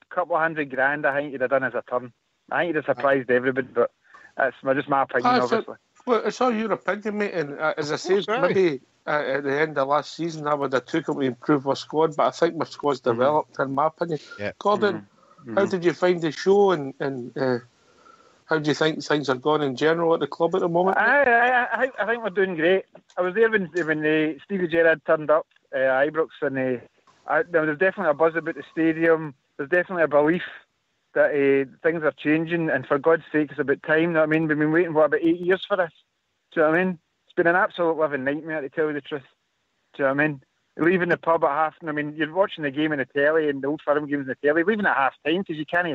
couple of $100,000, I think he'd have done as a turn. I think he'd have surprised everybody, but that's just my opinion, obviously. Well, it's all your opinion, mate. And as I said, maybe at the end of last season, I would have took him to improve our squad, but I think my squad's developed, in my opinion. Yeah. Gordon, how did you find the show, and how do you think things are going in general at the club at the moment? I think we're doing great. I was there when Stevie Gerrard turned up at Ibrox, and there was definitely a buzz about the stadium. There's definitely a belief that things are changing, and for God's sake, it's about time. You know what I mean? We've been waiting, about 8 years for this? Do you know what I mean? It's been an absolute living nightmare, to tell you the truth. Do you know what I mean? Leaving the pub at half, you're watching the game in the telly, and the Old Firm games in the telly, leaving at half time because you can't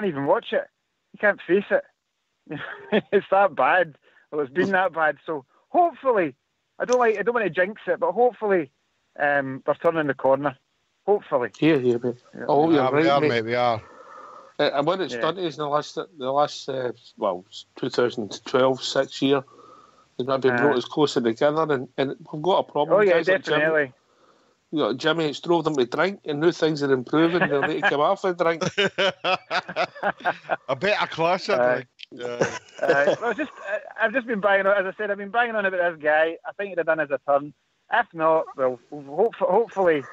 even watch it. You can't face it. It's that bad. Well, it's been that bad. So hopefully, I don't want to jinx it, but hopefully, we're turning the corner. Hopefully. Yeah, mate. Yeah. Oh, you're right, mate. We are. And what it's done is in the last 2012, 6 year, it's maybe brought us closer together, and we've got a problem. Oh yeah, definitely. Jimmy, it's drove them to drink, and new things are improving. They'll need to come off and drink. A better class, I think. I've just been banging on. As I said, I've been banging on about this guy. I think he'd have done as a turn. If not, well, hopefully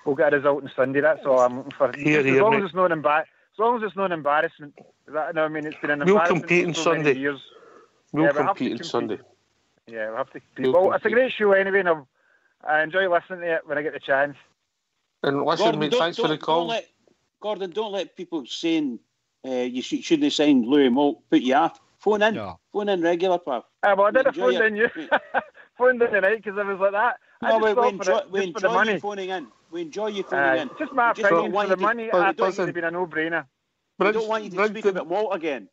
we'll get a result on Sunday. That's all I'm looking for. As long as it's not an embarrassment. I mean, it's been an embarrassment. We'll compete on Sunday. Years. We'll compete on Sunday. Yeah, we'll have to compete. Well, it's a great show anyway, and I enjoy listening to it when I get the chance. And listen, Gordon, mate, thanks for the call. Don't let people saying you shouldn't have signed Louis Moult put you off. Phone in regular, pal. Well, I did a phone in you. Phoned in tonight because I was like that. We enjoy you phoning in. We enjoy you phoning in. It's just my opinion. For the money, I don't think it'd been a no-brainer. We don't want you to speak about Moult again.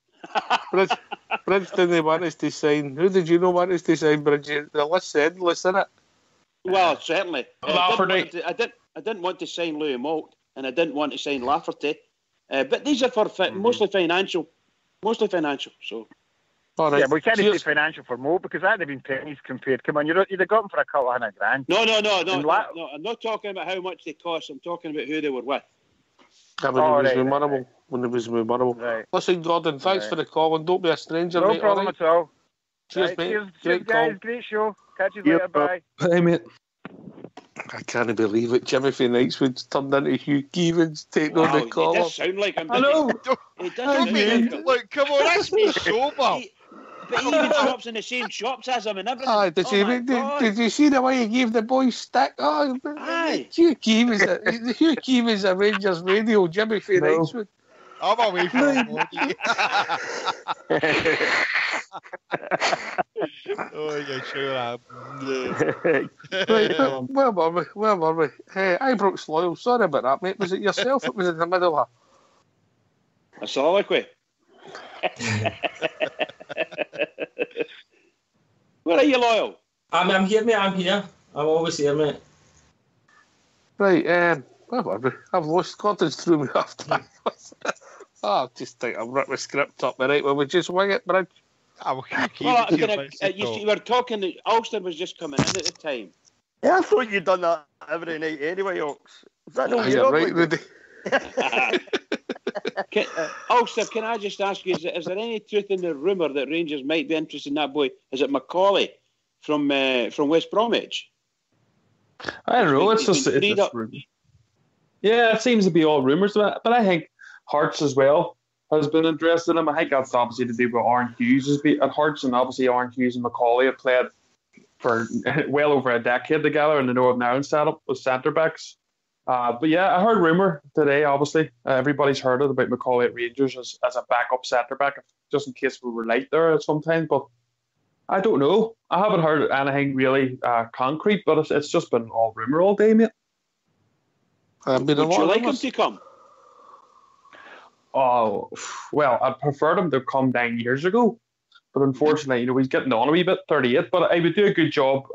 Bridge didn't want us to sign. Who did you not want us to sign, Bridge? The list's endless, isn't it? Well, certainly. I didn't want to sign Louis Moult, and I didn't want to sign Lafferty. But these are for mostly financial. So. All right. Yeah, but we can't say financial for Moult because that'd have been pennies compared. Come on, you'd have got him for a couple of $100,000. No. I'm not talking about how much they cost. I'm talking about who they were with. Yeah, when it was memorable. Right. Listen, Gordon, thanks for the call, and don't be a stranger, no mate. problem at all. Cheers, mate. Cheers, guys. Great show. Catch you later. Bye. Hey, mate. I can't believe it. Timothy Knightswood's turned into Hugh Keevans taking on the call. He does sound like him. I know. He does. Look, come on, that's me sober. But he even shops in the same shops as him and everything. Aye, did you see the way he gave the boys stick? Oh, aye. Hugh Keevans a Rangers radio, Jimmy Fay Knightswood. I'm away from him. Oh, yeah, sure am. Right, where were we? Hey, Ibrox Loyal, sorry about that, mate. Was it yourself that was in the middle of a soliloquy? Where are you, Loyal? I'm here, mate. I'm here. I'm always here, mate. Right, where were we? I've lost. Gordon's threw me off track. I just think I've ripped the script up. Right, well, we just wing it, Bridge. You were talking. Ulster was just coming in at the time. Yeah, I thought you'd done that every night anyway, Ox. Is that no right, Rudy? Ulster, can I just ask you, is there any truth in the rumour that Rangers might be interested in that boy? Is it Macaulay from West Bromwich? I don't know. It's just yeah, it seems to be all rumours, but I think Hearts as well has been interested in him. I think that's obviously to do with Aaron Hughes at Hearts, and obviously Aaron Hughes and Macaulay have played for well over a decade together in the Northern Ireland setup with centre backs. But yeah, I heard rumour today, obviously. Everybody's heard it about Macaulay at Rangers as a backup centre back, just in case we were late there sometimes. But I don't know. I haven't heard anything really concrete, but it's just been all rumour all day, mate. Would you like him to come? Oh, well, I preferred him to come 9 years ago. But unfortunately, he's getting on a wee bit, 38. But I would do a good job,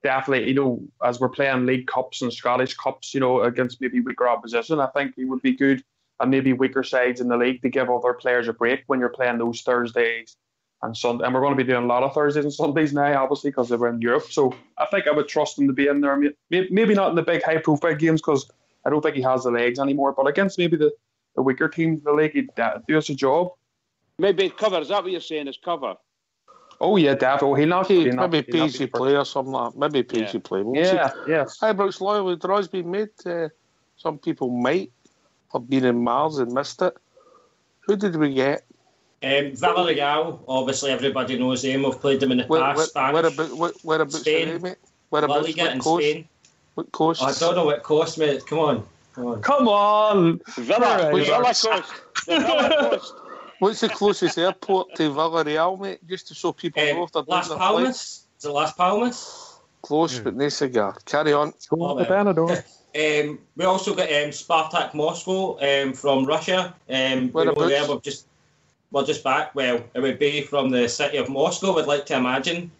definitely, as we're playing League Cups and Scottish Cups, against maybe weaker opposition. I think he would be good, and maybe weaker sides in the league, to give other players a break when you're playing those Thursdays and Sunday. And we're going to be doing a lot of Thursdays and Sundays now, obviously, because we're in Europe. So I think I would trust him to be in there. Maybe not in the big high-profile games, because I don't think he has the legs anymore. But against maybe the weaker teams in the league, he'd do us a job. Maybe cover. Is that what you're saying? Is cover? Oh yeah, definitely. Maybe PG play or something like that. Maybe PG play. Yes. Ibrox Loyal, the draw's been made. Some people might have been in Mars and missed it. Who did we get? Villarreal, obviously everybody knows them. We've played them in the past. Whereabouts Spain? Mate? Whereabouts? Liga in Spain. What coast? I don't know what coast, mate. Come on. Villa Coast. What's the closest airport to Villarreal, mate? Just so people know if they're Las Palmas. Is it Las Palmas? Close, but no cigar. Carry on. We also got Spartak Moscow from Russia. We're just back. Well, it would be from the city of Moscow, I'd like to imagine.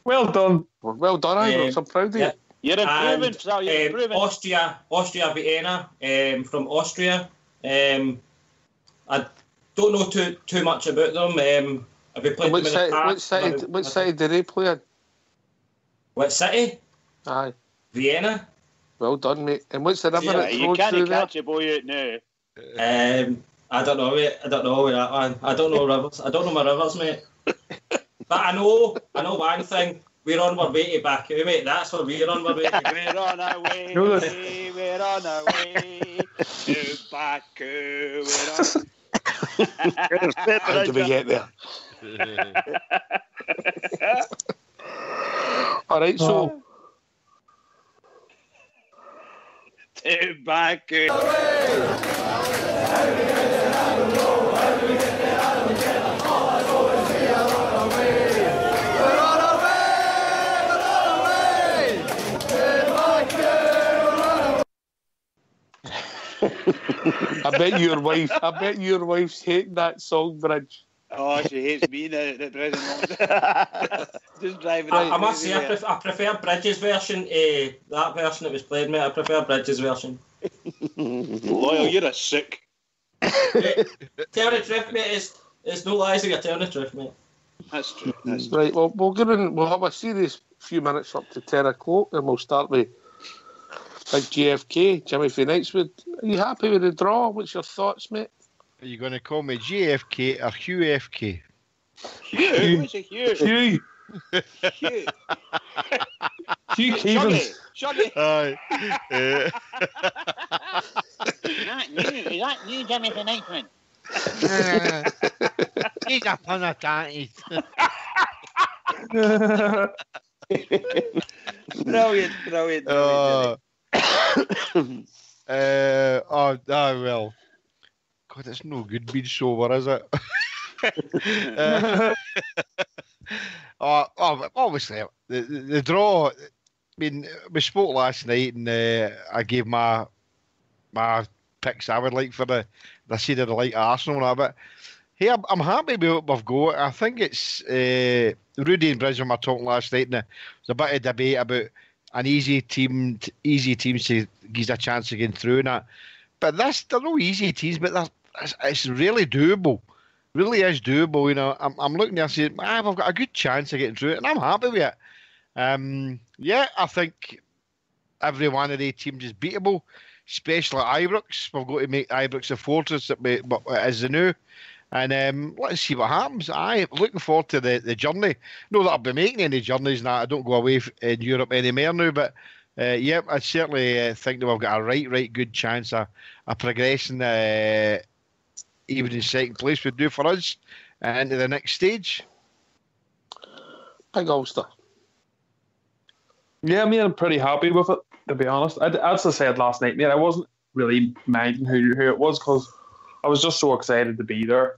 Well done. Well done, Ibrox. I'm proud of you. You're improving, so you're improving. Austria Vienna from Austria. I don't know too much about them. Have we played them in the past? What city did they play in? What city? Aye. Vienna. Well done, mate. And what's the number that you can't catch a boy out now. I don't know, mate. I don't know that one. I don't know rivers. I don't know my rivers, mate. But I know one thing. We're on our way to Baku, mate. That's what we're on our way to. We're on our way. We're on our way to Baku. How did we get there? All right, so Back. I bet your wife's hating that song, Bridge. Oh, she hates me now at the present moment. Just driving. I must say, I prefer Bridges' version to that version that was played, mate. I prefer Bridges' version. Loyal, you're a sick. Tell the truth, mate. It's no lies if you're telling the truth, mate. That's true. Right, well, we'll have a serious few minutes up to 10 o'clock, and we'll start with like JFK, Jimmy from Knightswood. Are you happy with the draw? What's your thoughts, mate? Are you going to call me JFK or Hugh FK? Hugh? What's a Hugh? Hugh. Hugh. Hugh Keevans. Shuggy. Aye. Is that new, Jimmy from Knightswood? He's a pun of tatties. Brilliant. Well. God, it's no good being sober, is it? Obviously, the draw. I mean, we spoke last night, and I gave my picks I would like for the seed of the like Arsenal and all, but hey, I'm happy with what we've got. I think it's Rudy and Bridge were talking last night, and there was a bit of debate about an easy teams to give a chance of getting through and that. But they're no easy teams, but it's really doable. Really is doable. You know, I'm looking there and saying, I've got a good chance of getting through it, and I'm happy with it. Yeah, I think every one of the teams is beatable, especially Ibrox. We've got to make Ibrox a fortress as the new. And let's see what happens. I'm looking forward to the journey. Not that I'll be making any journeys now. I don't go away in Europe anymore now, but yeah, I certainly think that we've got a right good chance of progressing, even in second place would do for us, into the next stage. Big Ulster. Yeah, I'm pretty happy with it, to be honest. As I said last night, mate, I wasn't really minding who it was because I was just so excited to be there.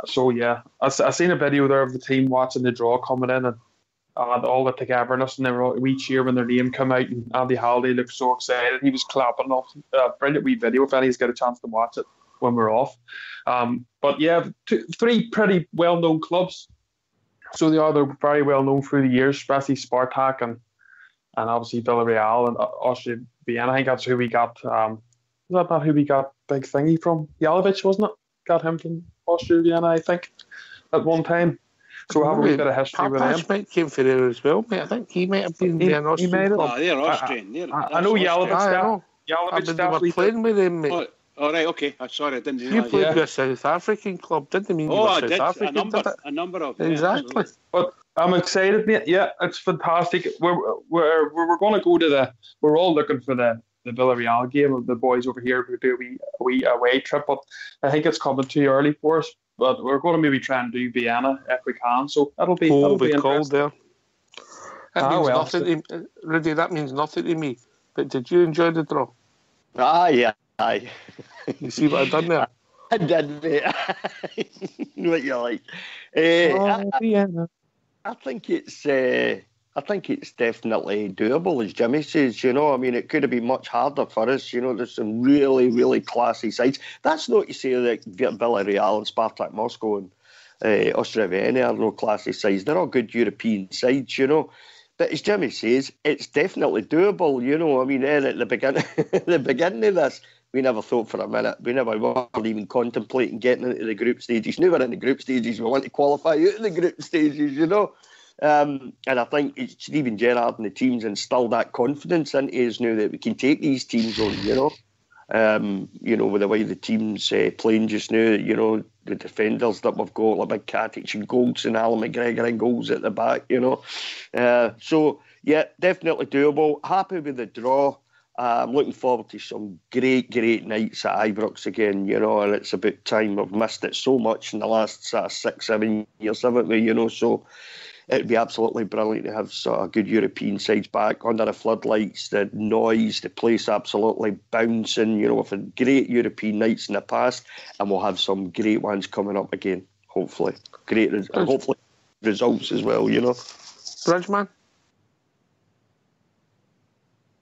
So yeah, I seen a video there of the team watching the draw coming in, and all the togetherness, and they were all, we cheer when their name come out, and Andy Halliday looked so excited. He was clapping off. Brilliant wee video if anybody's got a chance to watch it when we're off. But yeah, three pretty well-known clubs. So they're very well-known through the years, especially Spartak and obviously Villarreal and Austria Vienna. I think that's who we got. Was that not who we got big thingy from? Jalovic, wasn't it? Got him from Austria Vienna, I think, at one time. So we have a wee bit of history with them. Might came for there as well, mate. I think he might have been an Austrian club. Oh, they're Austrian. I know Jalovic. They were playing with him, mate. Oh, right, okay. Sorry, I didn't He realise. played with a South African club, didn't he? Mean Oh, I did. South African, A number of them. Exactly. But I'm excited, mate. Yeah, it's fantastic. We're going to go to we're all looking for the Villarreal game of the boys over here who do a wee away trip, but I think it's coming too early for us. But we're going to maybe try and do Vienna if we can. So that'll be cold there. That means nothing to Rudy. That means nothing to me. But did you enjoy the draw? Aye. You see what I've done there? I did, mate. What you like? I think it's definitely doable, as Jimmy says. You know, I mean, it could have been much harder for us. You know, there's some really, really classy sides. That's not to say that Villarreal and Spartak Moscow and Austria Vienna are no classy sides. They're all good European sides, you know. But as Jimmy says, it's definitely doable. You know, I mean, at the beginning of this, we never thought for a minute. We never were even contemplating getting into the group stages. Now we're in the group stages. We want to qualify out of the group stages, you know. And I think it's Steven Gerrard and the team's instilled that confidence into us now that we can take these teams on, you know. You know, with the way the team's playing just now, you know, the defenders that we've got, like Big Katic and Golds and Alan McGregor and goals at the back, you know. So, yeah, definitely doable. Happy with the draw. I'm looking forward to some great nights at Ibrox again, you know, and it's about time. We've missed it so much in the last 6-7 years, haven't we, you know, so it'd be absolutely brilliant to have sort of good European sides back under the floodlights, the noise, the place absolutely bouncing. You know, we've had great European nights in the past, and we'll have some great ones coming up again, hopefully. And hopefully results as well, you know. Bridgeman?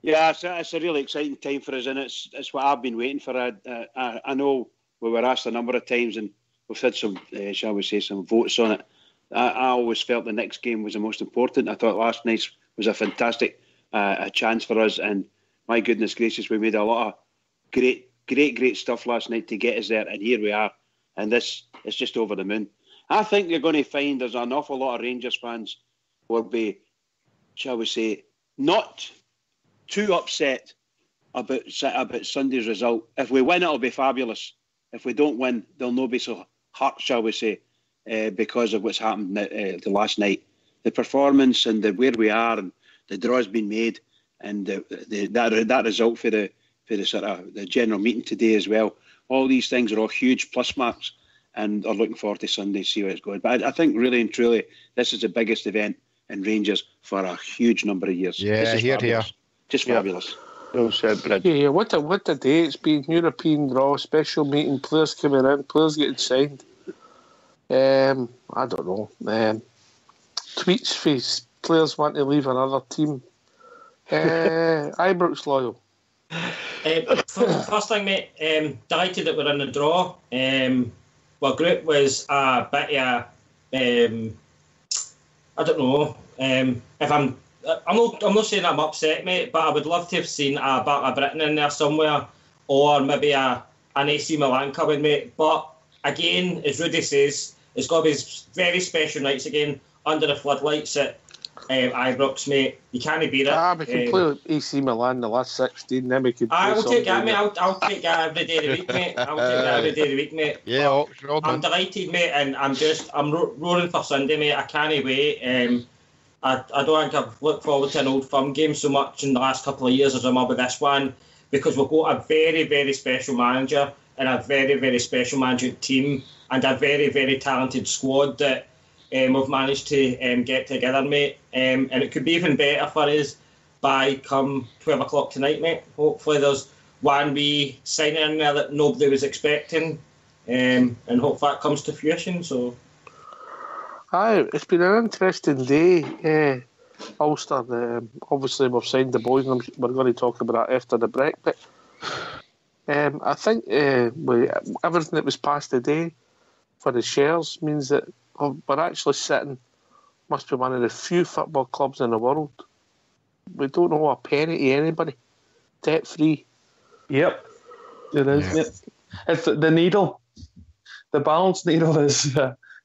Yeah, it's a really exciting time for us, and it's what I've been waiting for. I know we were asked a number of times, and we've had some, shall we say, some votes on it. I always felt the next game was the most important. I thought last night was a fantastic a chance for us, and my goodness gracious, we made a lot of great stuff last night to get us there, and here we are, and this is just over the moon. I think you're going to find there's an awful lot of Rangers fans will be, shall we say, not too upset about Sunday's result. If we win, it'll be fabulous. If we don't win, they'll not be so hurt, shall we say, because of what's happened the last night. The performance and where we are, and the draw's been made, and that result for the sort of the general meeting today as well. All these things are all huge plus marks, and are looking forward to Sunday to see how it's going. But I think really and truly, this is the biggest event in Rangers for a huge number of years. Yeah, here. Just fabulous. Well said, Brad. Yeah, what a day it's been. European draw, special meeting, players coming in, players getting signed. I don't know. Tweets for players want to leave another team. Ibrox loyal. First thing, mate, delighted that we're in the draw. Our group was a bit of I don't know. If I'm not saying I'm upset, mate, but I would love to have seen a bit of Britain in there somewhere, or maybe an AC Milan coming, mate. But again, as Rudy says, it's got to be very special nights again under the floodlights at Ibrox, mate. You can't beat it. We can play AC Milan the last 16, then we could. I will take that, mate. I'll take that every day of the week, mate. Yeah, I'm delighted, mate, and I'm roaring for Sunday, mate. I can't wait. I don't think I've looked forward to an Old Firm game so much in the last couple of years as I'm up with this one, because we've got a very, very special manager and a very, very special management team and a very, very talented squad that we've managed to get together, mate. And it could be even better for us by come 12 o'clock tonight, mate. Hopefully there's one wee signing in there that nobody was expecting, and hopefully that comes to fruition. So. Aye, it's been an interesting day. Ulster, obviously we've signed the boys, and we're going to talk about that after the break. But I think everything that was passed today for the shares means that we're actually sitting, must be one of the few football clubs in the world. We don't owe a penny to anybody, debt free. Yep, it is. Yeah. It's the needle, the balance needle is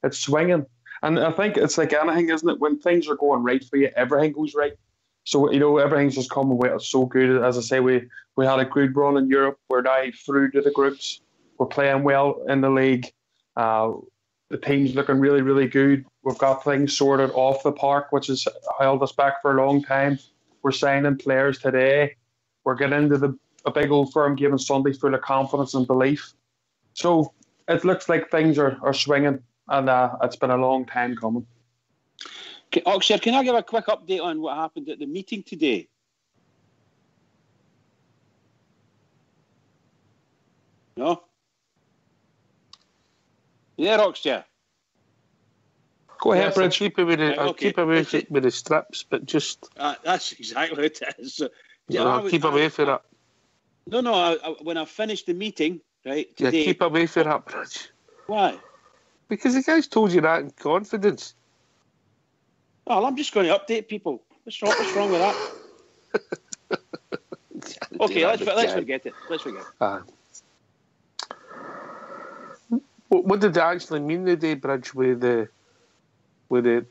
it's swinging. And I think it's like anything, isn't it? When things are going right for you, everything goes right. So, everything's just coming away. It's so good. As I say, we had a good run in Europe. We're now through to the groups. We're playing well in the league. The team's looking really, really good. We've got things sorted off the park, which has held us back for a long time. We're signing players today. We're getting into a big Old Firm game on Sunday full of confidence and belief. So it looks like things are swinging. And it's been a long time coming. Oxford, can I give a quick update on what happened at the meeting today? No? Yeah, Oxford. Go ahead, Bridge. Keep away with the strips, but just... that's exactly what it is. So, keep away from that. No, when I finished the meeting, right, today... Yeah, keep away from that, Bridge. Why? Because the guys told you that in confidence. Well, I'm just going to update people. What's wrong with that? Okay, let's forget it. Let's forget it. What did it actually mean today, Bridge, with the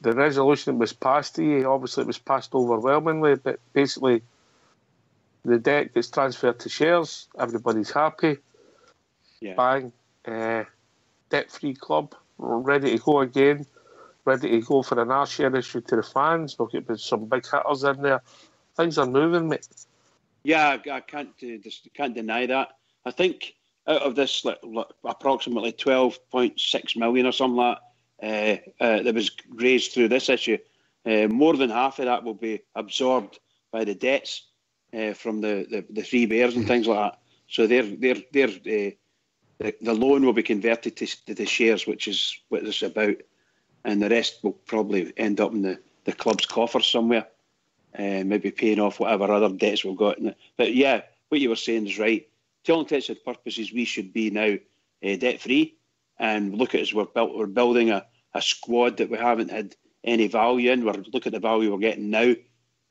resolution that was passed to you? Obviously, it was passed overwhelmingly, but basically the debt gets transferred to shares. Everybody's happy. Yeah. Bang. Debt-free club. Ready to go again, ready to go for an R-share issue to the fans. We'll get some big hitters in there. Things are moving, mate. Yeah, I can't deny that. I think out of this approximately 12.6 million or something like that was raised through this issue, More than half of that will be absorbed by the debts from the three bears and things like that. So the loan will be converted to the shares, which is what it's about, and the rest will probably end up in the club's coffers somewhere, maybe paying off whatever other debts we've got. But yeah, what you were saying is right. To all intents and purposes, we should be now debt free, and look at us. We're building a squad that we haven't had any value in. Look at the value we're getting now.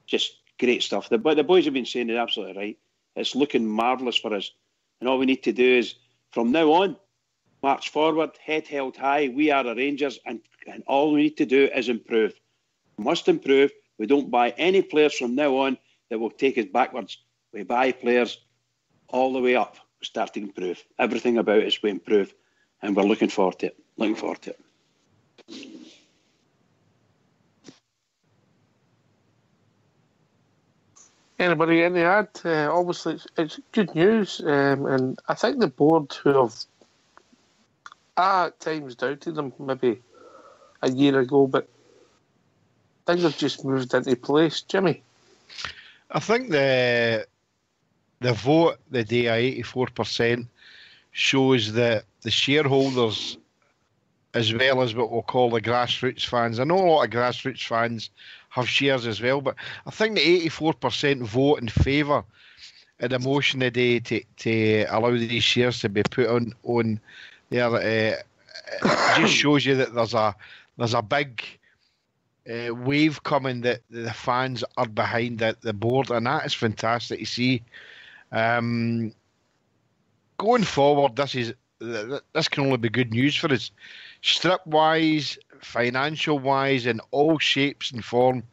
Just great stuff. But the boys have been saying it absolutely right. It's looking marvellous for us. And all we need to do is, from now on, march forward, head held high. We are the Rangers, and all we need to do is improve. We must improve. We don't buy any players from now on that will take us backwards. We buy players all the way up. We start to improve. Everything about us, we improve. And we're looking forward to it. Looking forward to it. Anybody any add? Obviously, it's good news, and I think the board, who have at times doubted them maybe a year ago, but I think they've just moved into place. Jimmy? I think the vote the day at 84% shows that the shareholders, as well as what we'll call the grassroots fans, I know a lot of grassroots fans have shares as well, but I think the 84% vote in favour of the motion today to allow these shares to be put on there just shows you that there's a big wave coming, that the fans are behind the board, and that is fantastic to see. Going forward, this can only be good news for us, strip wise, financial wise, in all shapes and form,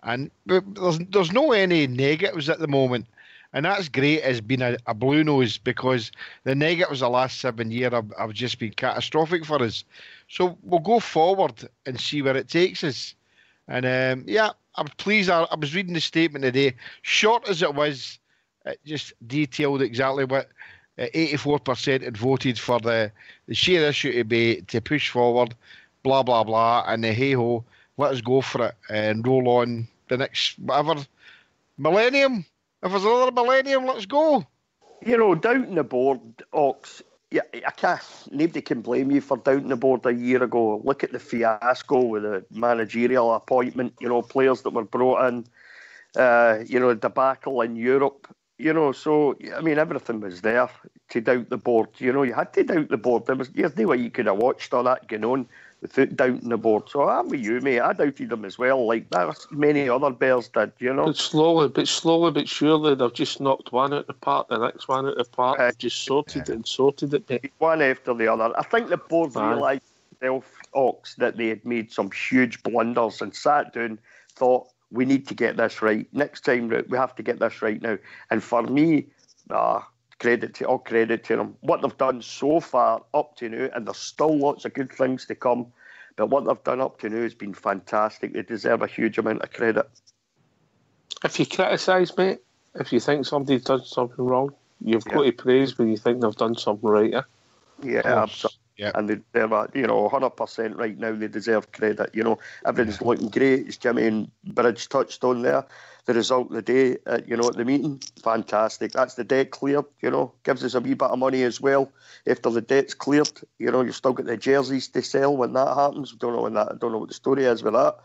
and there's no any negatives at the moment, and that's great. As being a blue nose, because the negatives the last 7 years have just been catastrophic for us. So we'll go forward and see where it takes us. And yeah, I'm pleased. I was reading the statement today, short as it was, it just detailed exactly what 84% had voted for the share issue to push forward, blah blah blah, and the hey ho, let us go for it and roll on the next whatever millennium. If there's another millennium, let's go. You know, doubting the board, Ox. Yeah, nobody can blame you for doubting the board a year ago. Look at the fiasco with the managerial appointment. You know, players that were brought in. You know, debacle in Europe. You know, so I mean, everything was there to doubt the board. You know, you had to doubt the board. There's no way you could have watched all that going on without doubting the board. So I'm with you, mate. I doubted them as well, like that. Many other Bears did. You know, but slowly but surely, they've just knocked one out of the park, the next one out of the park. They've just sorted it, mate. One after the other. I think the board realised themselves, Ox, that they had made some huge blunders and sat down, thought, we need to get this right. Next time, we have to get this right now. And for me, credit to them. What they've done so far up to now, and there's still lots of good things to come, but what they've done up to now has been fantastic. They deserve a huge amount of credit. If you criticise, mate, if you think somebody's done something wrong, you've got to praise when you think they've done something right. Yeah, absolutely. Yeah. And they deserve, 100% right now, they deserve credit. You know, everything's looking great, as Jimmy and Bridge touched on there. The result of the day, at the meeting, fantastic. That's the debt cleared, gives us a wee bit of money as well. After the debt's cleared, you've still got the jerseys to sell when that happens. I don't know what the story is with that.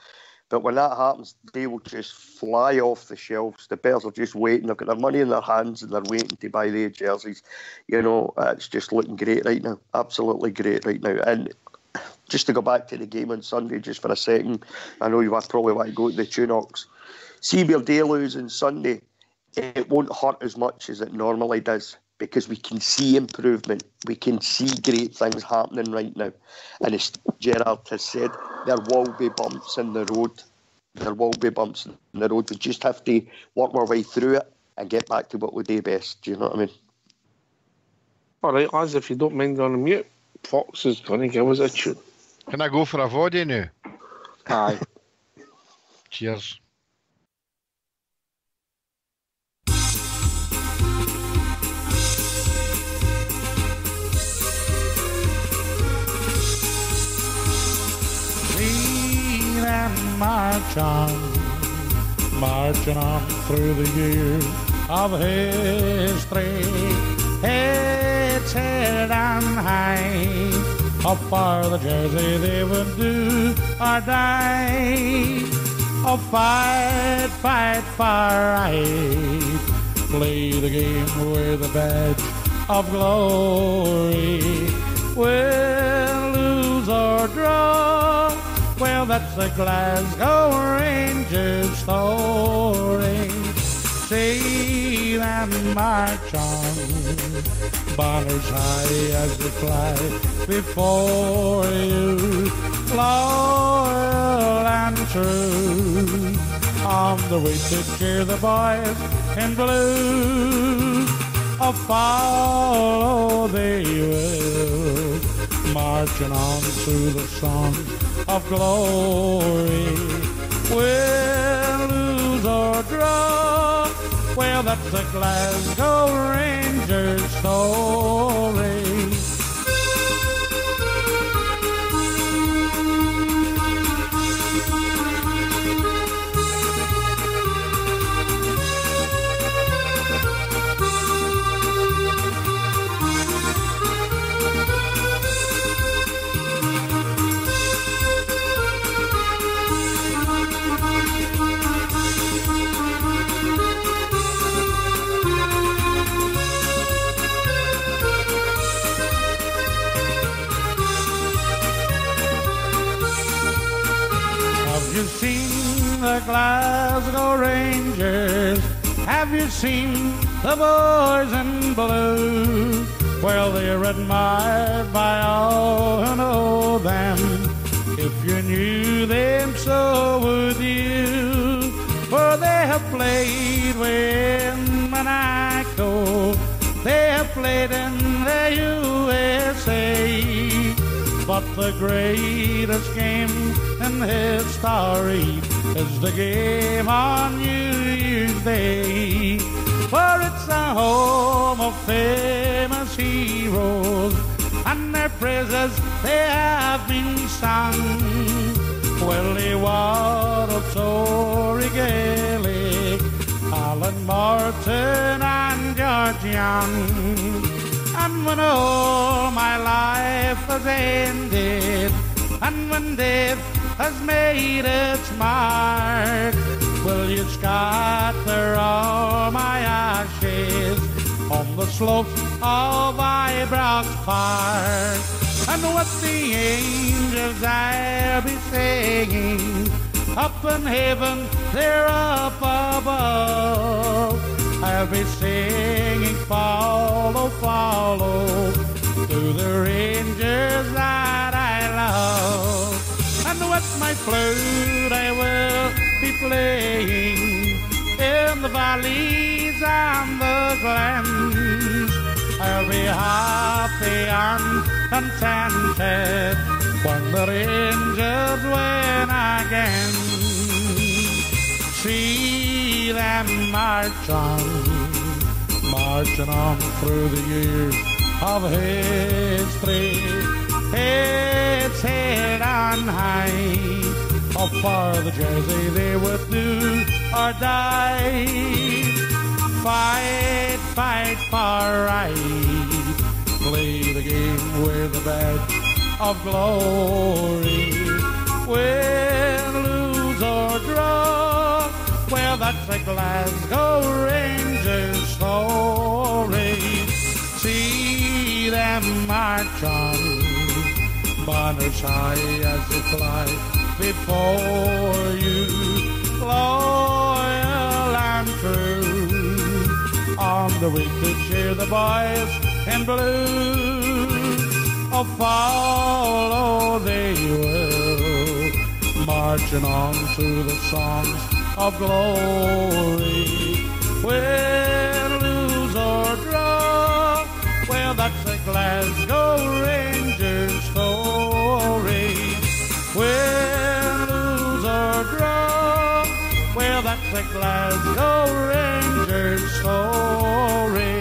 But when that happens, they will just fly off the shelves. The Bears are just waiting. They've got their money in their hands and they're waiting to buy their jerseys. It's just looking great right now. Absolutely great right now. And just to go back to the game on Sunday just for a second, I know you probably want to go to the Tunox. See where they lose on Sunday, it won't hurt as much as it normally does because we can see improvement. We can see great things happening right now. And as Gerrard has said, there will be bumps in the road. There will be bumps in the road. We just have to work our way through it and get back to what we do best. Do you know what I mean? All right, lads, if you don't mind on mute, Fox is going to give us a tune. Can I go for a voddy now? Aye. Cheers. them marching on through the years of history. Heads held on high, up for the jersey they would do or die. Oh, fight, fight for right, play the game with a badge of glory. We'll lose or draw, well, that's the Glasgow Rangers story. See them march on, banners high as they fly before you, loyal and true, on the way to cheer the boys in blue. Oh, follow they will, marching on through the song of glory. We'll lose or draw, well, that's the Glasgow Rangers story. Have you seen the Glasgow Rangers? Have you seen the boys in blue? Well, they're admired by all who know them. If you knew them, so would you. For they have played in Monaco, they have played in the USA. But the greatest game in history is the game on New Year's Day. For it's the home of famous heroes, and their praises they have been sung. Willie Waddle, Tory Gaelic, Alan Morton and George Young. And when all my life has ended, and when death has made its mark, will you scatter all my ashes on the slopes of Ibrox Park? And with the angels I'll be singing, up in heaven, they're up above. I'll be singing, follow, follow, to the Rangers that I love. And with my flute I will be playing in the valleys and the glens. I'll be happy and contented when the Rangers win again. See them marching on through the years of history. Heads held on high, up for the jersey they would do or die. Fight, fight for right, play the game with a badge of glory. Win, lose or draw, well, that's a Glasgow Rangers story. See them march on, banners high as they fly before you, loyal and true, on the way to cheer the boys in blue. Oh, follow they will, marching on to the songs of glory. Win, lose or draw, well, that's a Glasgow Rangers story. Win, lose or draw, well, that's a Glasgow Rangers story.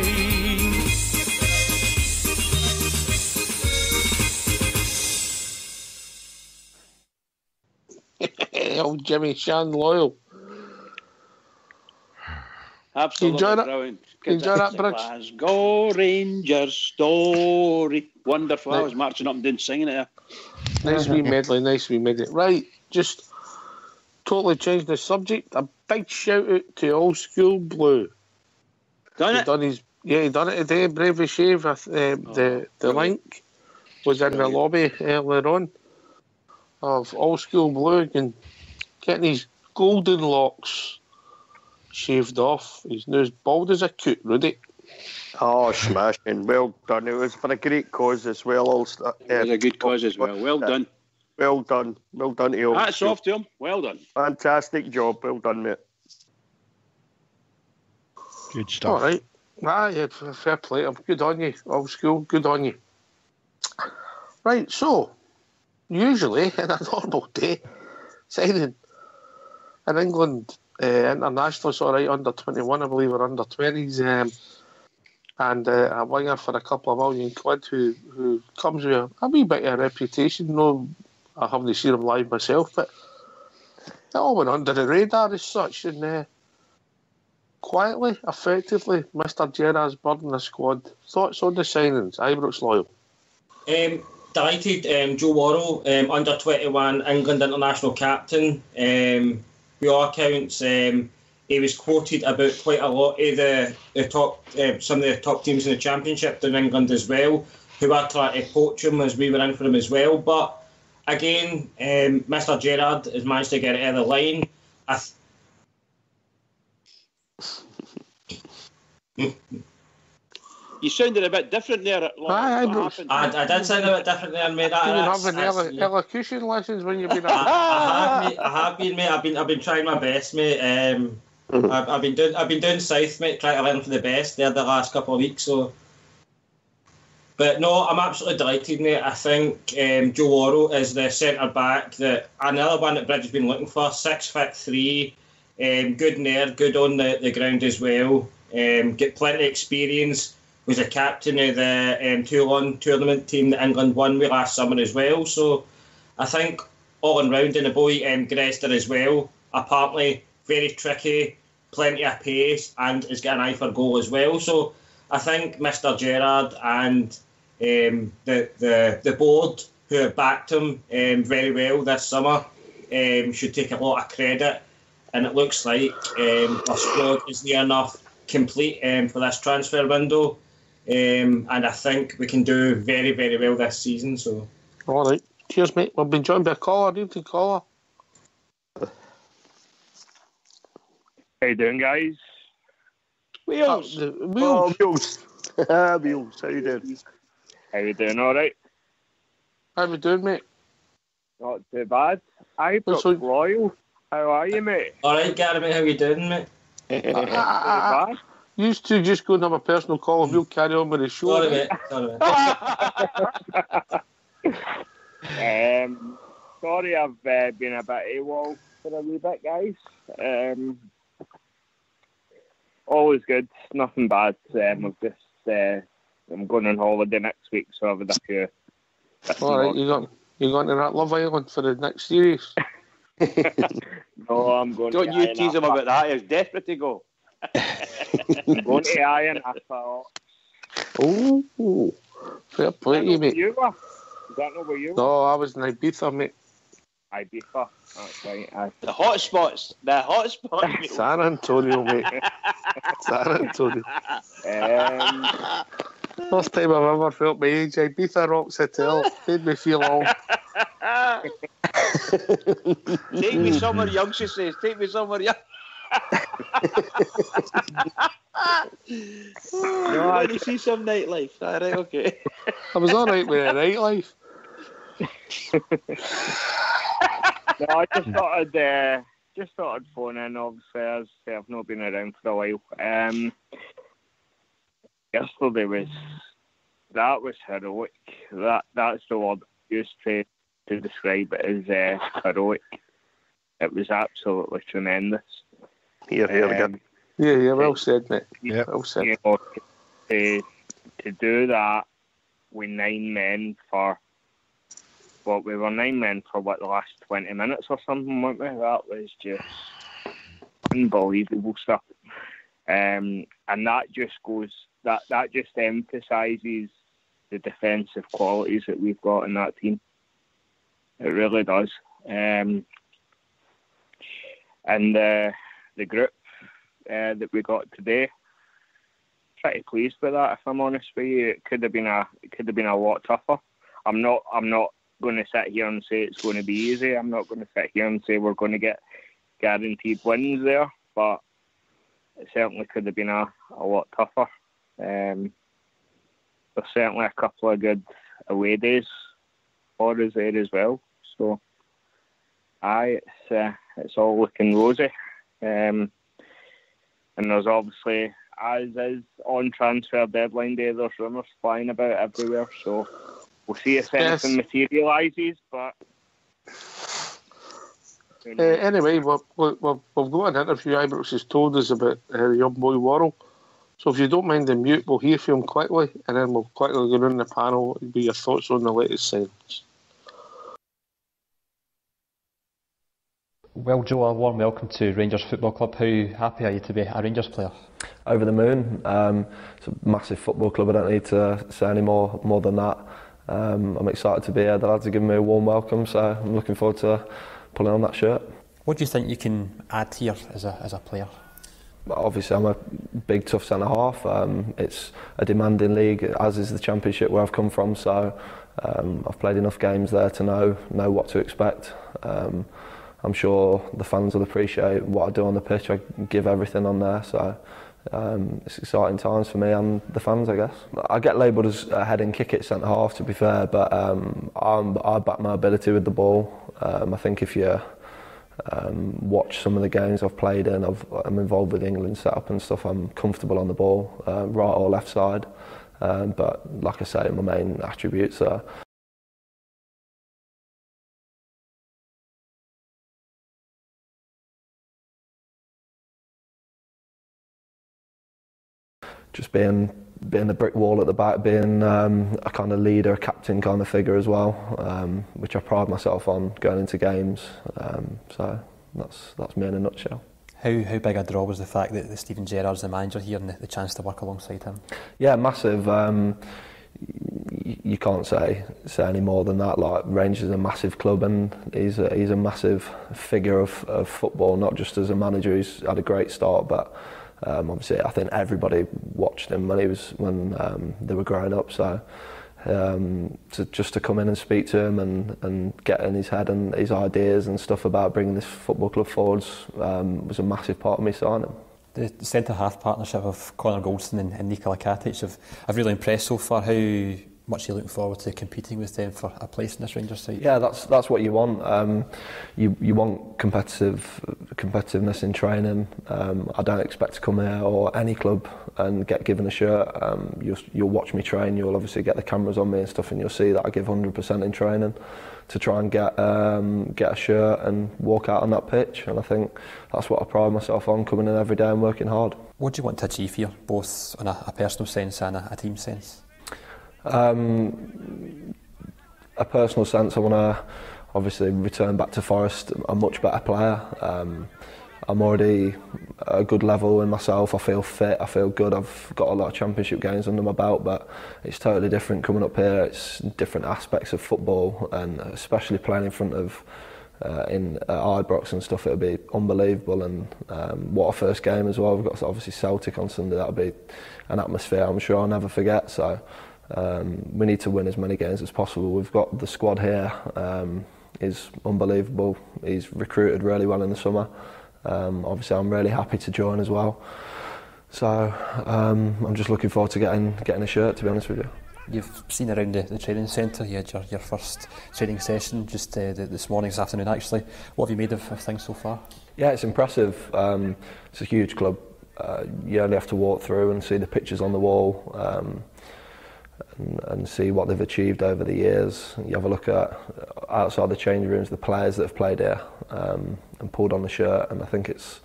old Jimmy Shan Loyal. Absolutely You enjoy that? brilliant. You enjoy that, It's a Bridge? Glasgow Rangers story. Wonderful. I was marching up and down singing it there. Nice wee medley, nice wee medley. Right, just totally changed the subject. A big shout out to Old School Blue. He done it today. Bravely Shave. The link was in the lobby earlier on of Old School Blue and getting his golden locks shaved off. He's now as bald as a coot, Rudy. Oh, smashing. Well done. It was for a great cause as well. It was a good cause as well. Well done. Well done. Well done to you. Hats off to him. Well done. Fantastic job. Well done, mate. Good stuff. All right. Yeah, fair play. Good on you, Old School. Good on you. Right, so, usually, in a normal day, signing in England, internationals, all right, under 21, I believe, or under 20s, and a winger for a couple of £1 million who comes with a wee bit of a reputation. No, I haven't seen him live myself, but it all went under the radar as such, and quietly, effectively, Mr. Gerrard's burden the squad. Thoughts on the signings? Ibrox Loyal. Delighted. Joe Worrell, under 21 England international captain. By all accounts, he was quoted about quite a lot of the top, some of the top teams in the Championship in England as well, who are trying to poach him as we were in for him as well. But again, Mr. Gerrard has managed to get it out of the line. You sounded a bit different there. I did sound a bit different there, mate. You been having elocution lessons when you've been out? I have been, mate. I've been trying my best, mate. I've been doing south, mate, trying to learn for the best there the last couple of weeks. So, but no, I'm absolutely delighted, mate. I think Joe Worrell is the centre back that another one that Bridge has been looking for. 6'3", good nerd, good on the ground as well. Get plenty of experience. Was a captain of the Toulon tournament team that England won with last summer as well. So I think all in round, and the boy Grester as well, apparently very tricky, plenty of pace, and has got an eye for goal as well. So I think Mr. Gerrard and the board who have backed him very well this summer should take a lot of credit. And it looks like our squad is near enough complete for this transfer window. And I think we can do very, very well this season. So, all right, cheers, mate. We've been joined by a caller. Evening, caller. How you doing, guys? Wheels. Wheels. Wheels. Wheels. How you doing? How you doing? All right. How you doing, mate? Not too bad. Ibrox Loyal. How are you, mate? All right, Gary, mate. How you doing, mate? Not too bad. You two just go and have a personal call and we'll carry on with the show. Sorry, mate. Sorry, I've been a bit AWOL for a wee bit, guys. Always good. Nothing bad. I'm going on holiday next week, so I've had a few. All right, you going to that Love Island for the next series? No, I'm going. Don't you tease him about that? He's desperate to go. I'm going to Iron Apple. Oh, fair play to you, mate. You were? Is that not where you were? No, I was in Ibiza, mate. Ibiza. That's right. The hot spots. San Antonio, mate. San Antonio. First time I've ever felt my age. Ibiza Rocks Hotel made me feel old. Take me somewhere young, she says. Take me somewhere young. No, I want to see some nightlife. All right, okay. I was all right with the nightlife. No, I just thought I'd phone in. Obviously, as I've not been around for a while. Yesterday was heroic. That's the word I used to describe it as heroic. It was absolutely tremendous. Yeah, well said, mate. Yeah, well said. You know, to do that with 9 men for but we were 9 men for the last 20 minutes or something, weren't we? That was just unbelievable stuff. And that just emphasises the defensive qualities that we've got in that team. It really does. And the group that we got today, pretty pleased with that. If I'm honest with you, it could have been a lot tougher. I'm not going to sit here and say it's going to be easy. I'm not going to sit here and say we're going to get guaranteed wins there, but it certainly could have been a lot tougher. There's certainly a couple of good away days for us there as well. So, it's all looking rosy. And there's obviously, as is on transfer deadline day, there's rumours flying about everywhere. So we'll see if anything materialises. But anyway, we've got an interview Ibrox has told us about young boy Worrell. So if you don't mind the mute, we'll hear from him quickly, and then we'll quickly go around the panel and be your thoughts on the latest signings. Well, Joe, a warm welcome to Rangers Football Club. How happy are you to be a Rangers player? Over the moon. It's a massive football club. I don't need to say any more than that. I'm excited to be here. The lads have given me a warm welcome, so I'm looking forward to pulling on that shirt. What do you think you can add here as a player? Obviously, I'm a big, tough centre half. It's a demanding league, as is the Championship where I've come from. So I've played enough games there to know what to expect. I'm sure the fans will appreciate what I do on the pitch. I give everything on there, so it's exciting times for me and the fans, I guess. I get labelled as a head and kick it centre half, to be fair, but I back my ability with the ball. I think if you watch some of the games I've played in, I'm involved with England setup and stuff. I'm comfortable on the ball, right or left side. But like I say, my main attributes are just being the brick wall at the back, being a kind of leader, a captain kind of figure as well, which I pride myself on going into games. So that's me in a nutshell. How big a draw was the fact that Steven Gerrard's the manager here and the chance to work alongside him? Yeah, massive. You can't say any more than that. Like, Rangers is a massive club, and he's a massive figure of football, not just as a manager who's had a great start, but obviously I think everybody watched him when they were growing up. So to come in and speak to him and get in his head and his ideas and stuff about bringing this football club forwards was a massive part of me signing. The centre-half partnership of Connor Goldston and Nikola Katic have really impressed so far. How much are you looking forward to competing with them for a place in this Rangers side? Yeah, that's what you want. You want competitiveness in training. I don't expect to come here or any club and get given a shirt. You'll watch me train. You'll obviously get the cameras on me and stuff, and you'll see that I give 100% in training to try and get a shirt and walk out on that pitch. And I think that's what I pride myself on, coming in every day and working hard. What do you want to achieve here, both in a personal sense and a team sense? A personal sense, I want to obviously return back to Forest a much better player. I'm already at a good level in myself. I feel fit, I feel good. I've got a lot of Championship games under my belt, but it's totally different coming up here. It's different aspects of football, and especially playing in front of at Ibrox and stuff, it'll be unbelievable. And what a first game as well. We've got obviously Celtic on Sunday. That'll be an atmosphere I'm sure I'll never forget. So we need to win as many games as possible. We've got the squad here is unbelievable. He's recruited really well in the summer. Obviously I'm really happy to join as well. So I'm just looking forward to getting a shirt, to be honest with you. You've seen around the training centre. You had your first training session just this morning, this afternoon actually. What have you made of things so far? Yeah, it's impressive. It's a huge club. You only have to walk through and see the pictures on the wall and see what they've achieved over the years. You have a look at outside the change rooms, the players that have played here and pulled on the shirt, and I think it's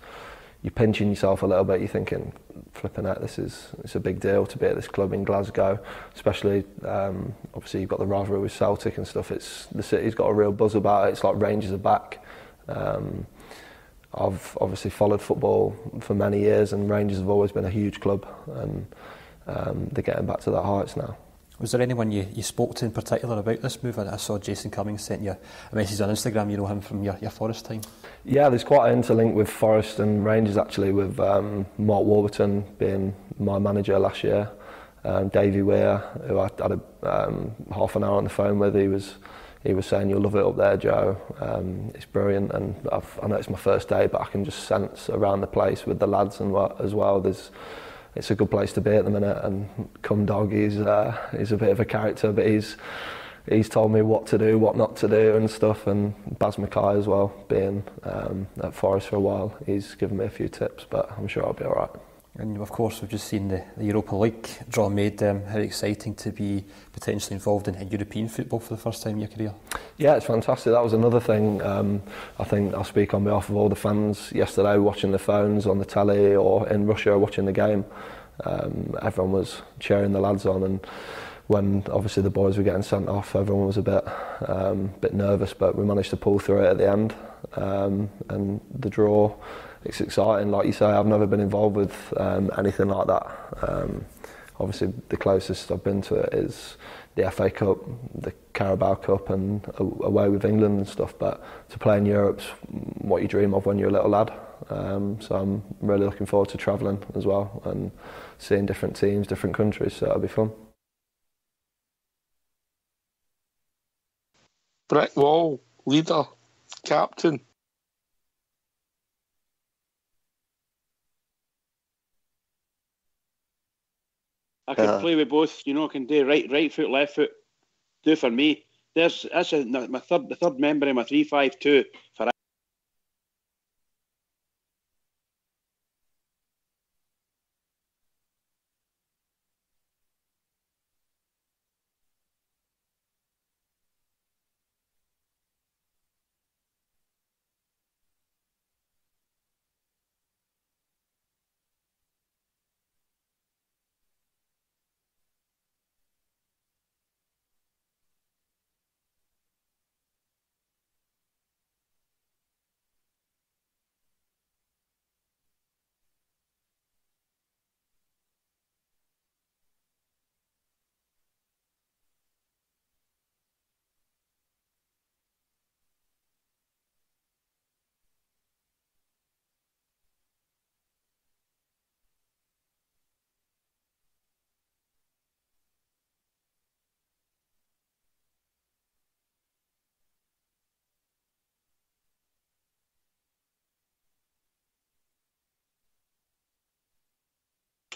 you're pinching yourself a little bit. You're thinking, flipping out, it's a big deal to be at this club in Glasgow, especially obviously you've got the rivalry with Celtic and stuff. The city's got a real buzz about it. It's like Rangers are back. I've obviously followed football for many years, and Rangers have always been a huge club, and they're getting back to that heights now. Was there anyone you spoke to in particular about this move? I saw Jason Cummings sent you a message on Instagram. You know him from your Forest time. Yeah, there's quite an interlink with Forest and Rangers actually, with Mark Warburton being my manager last year, Davey Weir, who I had half an hour on the phone with. He was saying, "You'll love it up there, Joe. It's brilliant." And I know it's my first day, but I can just sense around the place with the lads and as well. It's a good place to be at the minute. And Dog, he's a bit of a character, but he's told me what to do, what not to do, and stuff. And Baz Mackay as well, being at Forest for a while, he's given me a few tips, but I'm sure I'll be all right. And of course, we've just seen the Europa League draw made. How exciting to be potentially involved in European football for the first time in your career. Yeah, it's fantastic. That was another thing. I think I'll speak on behalf of all the fans yesterday watching the phones on the telly or in Russia watching the game. Everyone was cheering the lads on, and when obviously the boys were getting sent off, everyone was a bit nervous, but we managed to pull through it at the end. And the draw, it's exciting. Like you say, I've never been involved with anything like that. Obviously, the closest I've been to it is the FA Cup, the Carabao Cup, and away with England and stuff. But to play in Europe's what you dream of when you're a little lad. So I'm really looking forward to travelling as well and seeing different teams, different countries. So it'll be fun. Brett Wall, leader, captain. I could play with both, I can do right foot, left foot. Do for me. That's the third member in my 3-5-2 for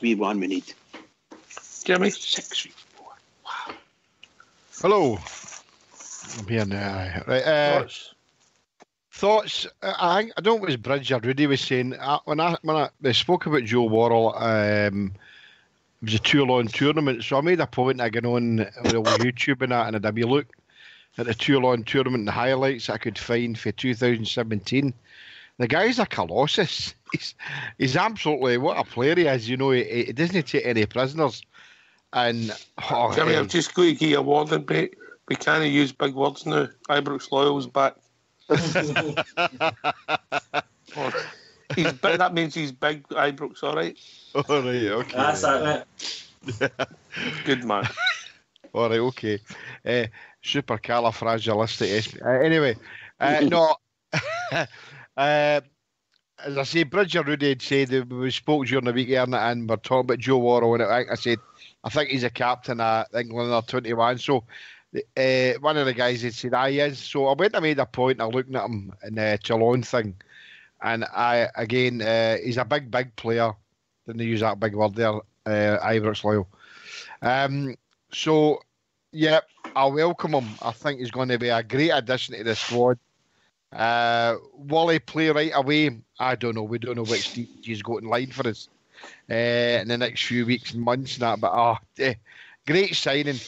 we need. Jimmy? 6-3-4. Wow. Hello. I'm here now. Right. Thoughts? I don't know what it was Bridge or Rudy was saying. When they spoke about Joe Worrell, it was a Toulon tournament, so I made a point of going on YouTube and that, and I'd have a look at the Toulon tournament and the highlights I could find for 2017. The guy's a colossus. He's absolutely, what a player he is. He doesn't take any prisoners. And Jimmy, I've just got to give you a warning, mate. We can't use big words now. Ibrox Loyal's back. That means he's big. Ibrox, all right. All right, okay. That's it. Good man. All right, okay. Supercalifragilistic. Anyway, no. As I say, Bridge or Rudy had said that we spoke during the week and we're talking about Joe Worrell, and I said I think he's a captain at England under 21. So one of the guys had said he is. So I went and made a point of looking at him in the Toulon thing, and he's a big player. Didn't use that big word there, Ibrox Loyal. So yeah, I welcome him. I think he's going to be a great addition to the squad. Will he play right away? I don't know. We don't know which he's got in line for us in the next few weeks and months and that. But great signing.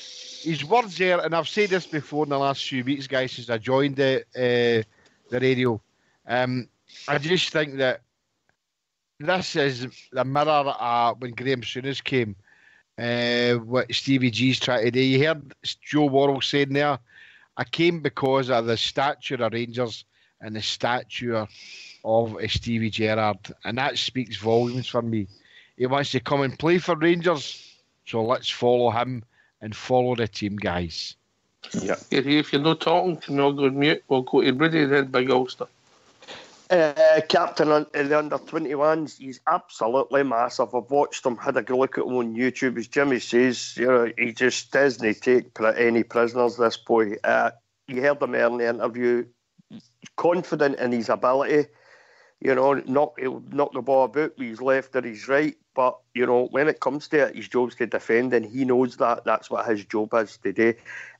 His words there, and I've said this before in the last few weeks, guys, since I joined the radio. I just think that this is the mirror when Graham Souness came. What Stevie G's trying to do. You heard Joe Worrell saying there, I came because of the stature of Rangers and the stature of Stevie Gerrard, and that speaks volumes for me. He wants to come and play for Rangers, so let's follow him and follow the team, guys. Yeah. If you're not talking, can we all go on mute? We'll go to Brady then, Big Ulster. Captain of the under-21s, he's absolutely massive. I've watched him, had a good look at him on YouTube. As Jimmy says, he just doesn't take any prisoners, this boy. You heard him earlier in the interview, confident in his ability. He'll knock the ball about with his left or his right, but, when it comes to it, his job's to defend, and he knows that. That's what his job is today.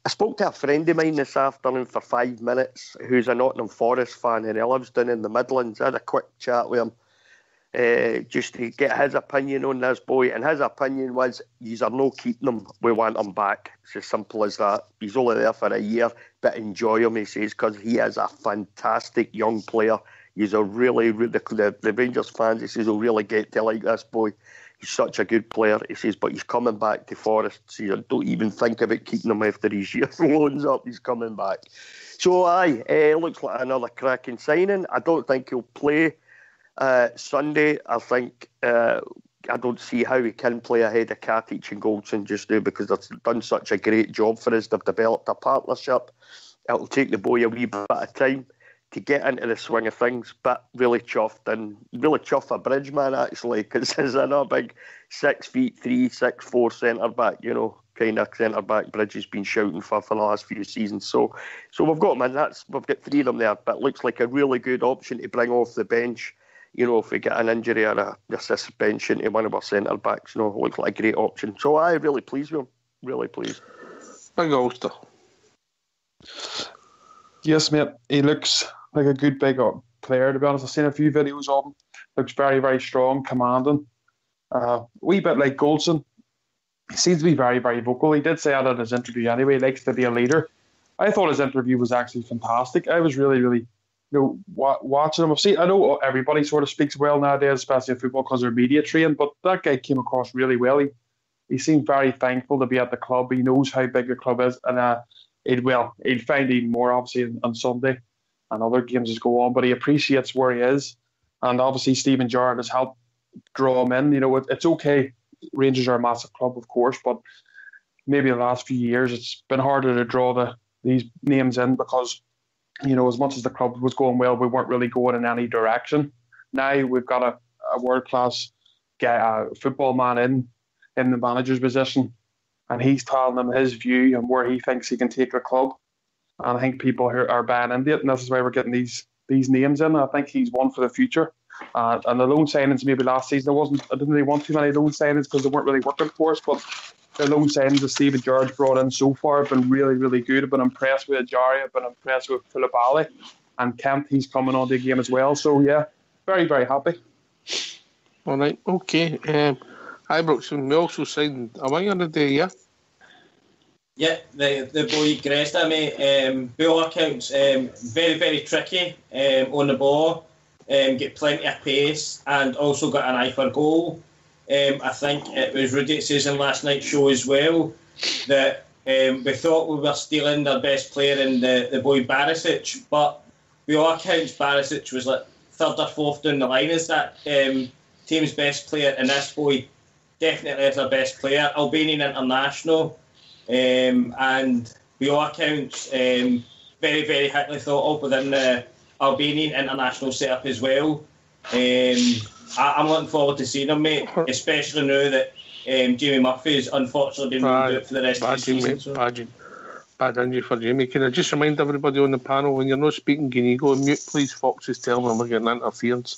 I spoke to a friend of mine this afternoon for 5 minutes who's a Nottingham Forest fan, and he lives down in the Midlands. I had a quick chat with him just to get his opinion on this boy, and his opinion was, yous are no keeping him, we want him back. It's as simple as that. He's only there for a year, but enjoy him, he says, because he is a fantastic young player. He's a really, the Rangers fans, he says, will really get to like this boy. He's such a good player, he says, but he's coming back to Forest, so you don't even think about keeping him after his year's loan's up. He's coming back. So, looks like another cracking signing. I don't think he'll play Sunday. I think I don't see how he can play ahead of Katic and Goldson just now, because they've done such a great job for us. They've developed a partnership. It'll take the boy a wee bit of time to get into the swing of things, but really chuffed, and really chuffed for Bridgeman, actually, because he's a big 6'3", 6'4" centre-back, kind of centre-back Bridge has been shouting for the last few seasons. So we've got him in. We've got 3 of them there, but it looks like a really good option to bring off the bench, if we get an injury or a suspension to one of our centre-backs. It looks like a great option. So I'm really pleased with him. Really pleased. Big Ulster. Yes, mate. He looks like a good big player, to be honest. I've seen a few videos of him. Looks very, very strong, commanding. A wee bit like Goldson. He seems to be very, very vocal. He did say that in his interview anyway. He likes to be a leader. I thought his interview was actually fantastic. I was really, really watching him. I know everybody sort of speaks well nowadays, especially in football, because they're media trained, but that guy came across really well. He seemed very thankful to be at the club. He knows how big the club is, and he'll find even more, obviously, on Sunday and other games as go on, but he appreciates where he is. And obviously, Stephen Gerrard has helped draw him in. It's okay. Rangers are a massive club, of course, but maybe the last few years it's been harder to draw these names in, because, as much as the club was going well, we weren't really going in any direction. Now we've got a world-class football man in the manager's position, and he's telling them his view and where he thinks he can take the club. And I think people are buying into it, and this is why we're getting these names in. I think he's one for the future. And the loan signings maybe last season, I didn't really want too many loan signings because they weren't really working for us, but the loan signings that Stephen Gerrard's brought in so far have been really, really good. I've been impressed with Ajari, I've been impressed with Philip Ali, and Kent, he's coming on the game as well. So yeah, very, very happy. All right, okay. Ibrox, we also signed a winger today, yeah? Yeah, the boy Gresta, mate. Ball accounts, very, very tricky on the ball. Get plenty of pace and also got an eye for goal. I think it was Rudy's season last night's show as well that we thought we were stealing their best player in the boy Barisic, but by all accounts Barisic was like third or fourth down the line as that team's best player, and this boy definitely is our best player. Albanian international, and by all accounts very, very highly thought of within the Albanian international setup as well. I'm looking forward to seeing him, mate, especially now that Jamie Murphy is unfortunately been ruled out for the rest of the season. Bad injury for Jamie. Can I just remind everybody on the panel, when you're not speaking, can you go on mute, please? Fox is telling them we're getting interference.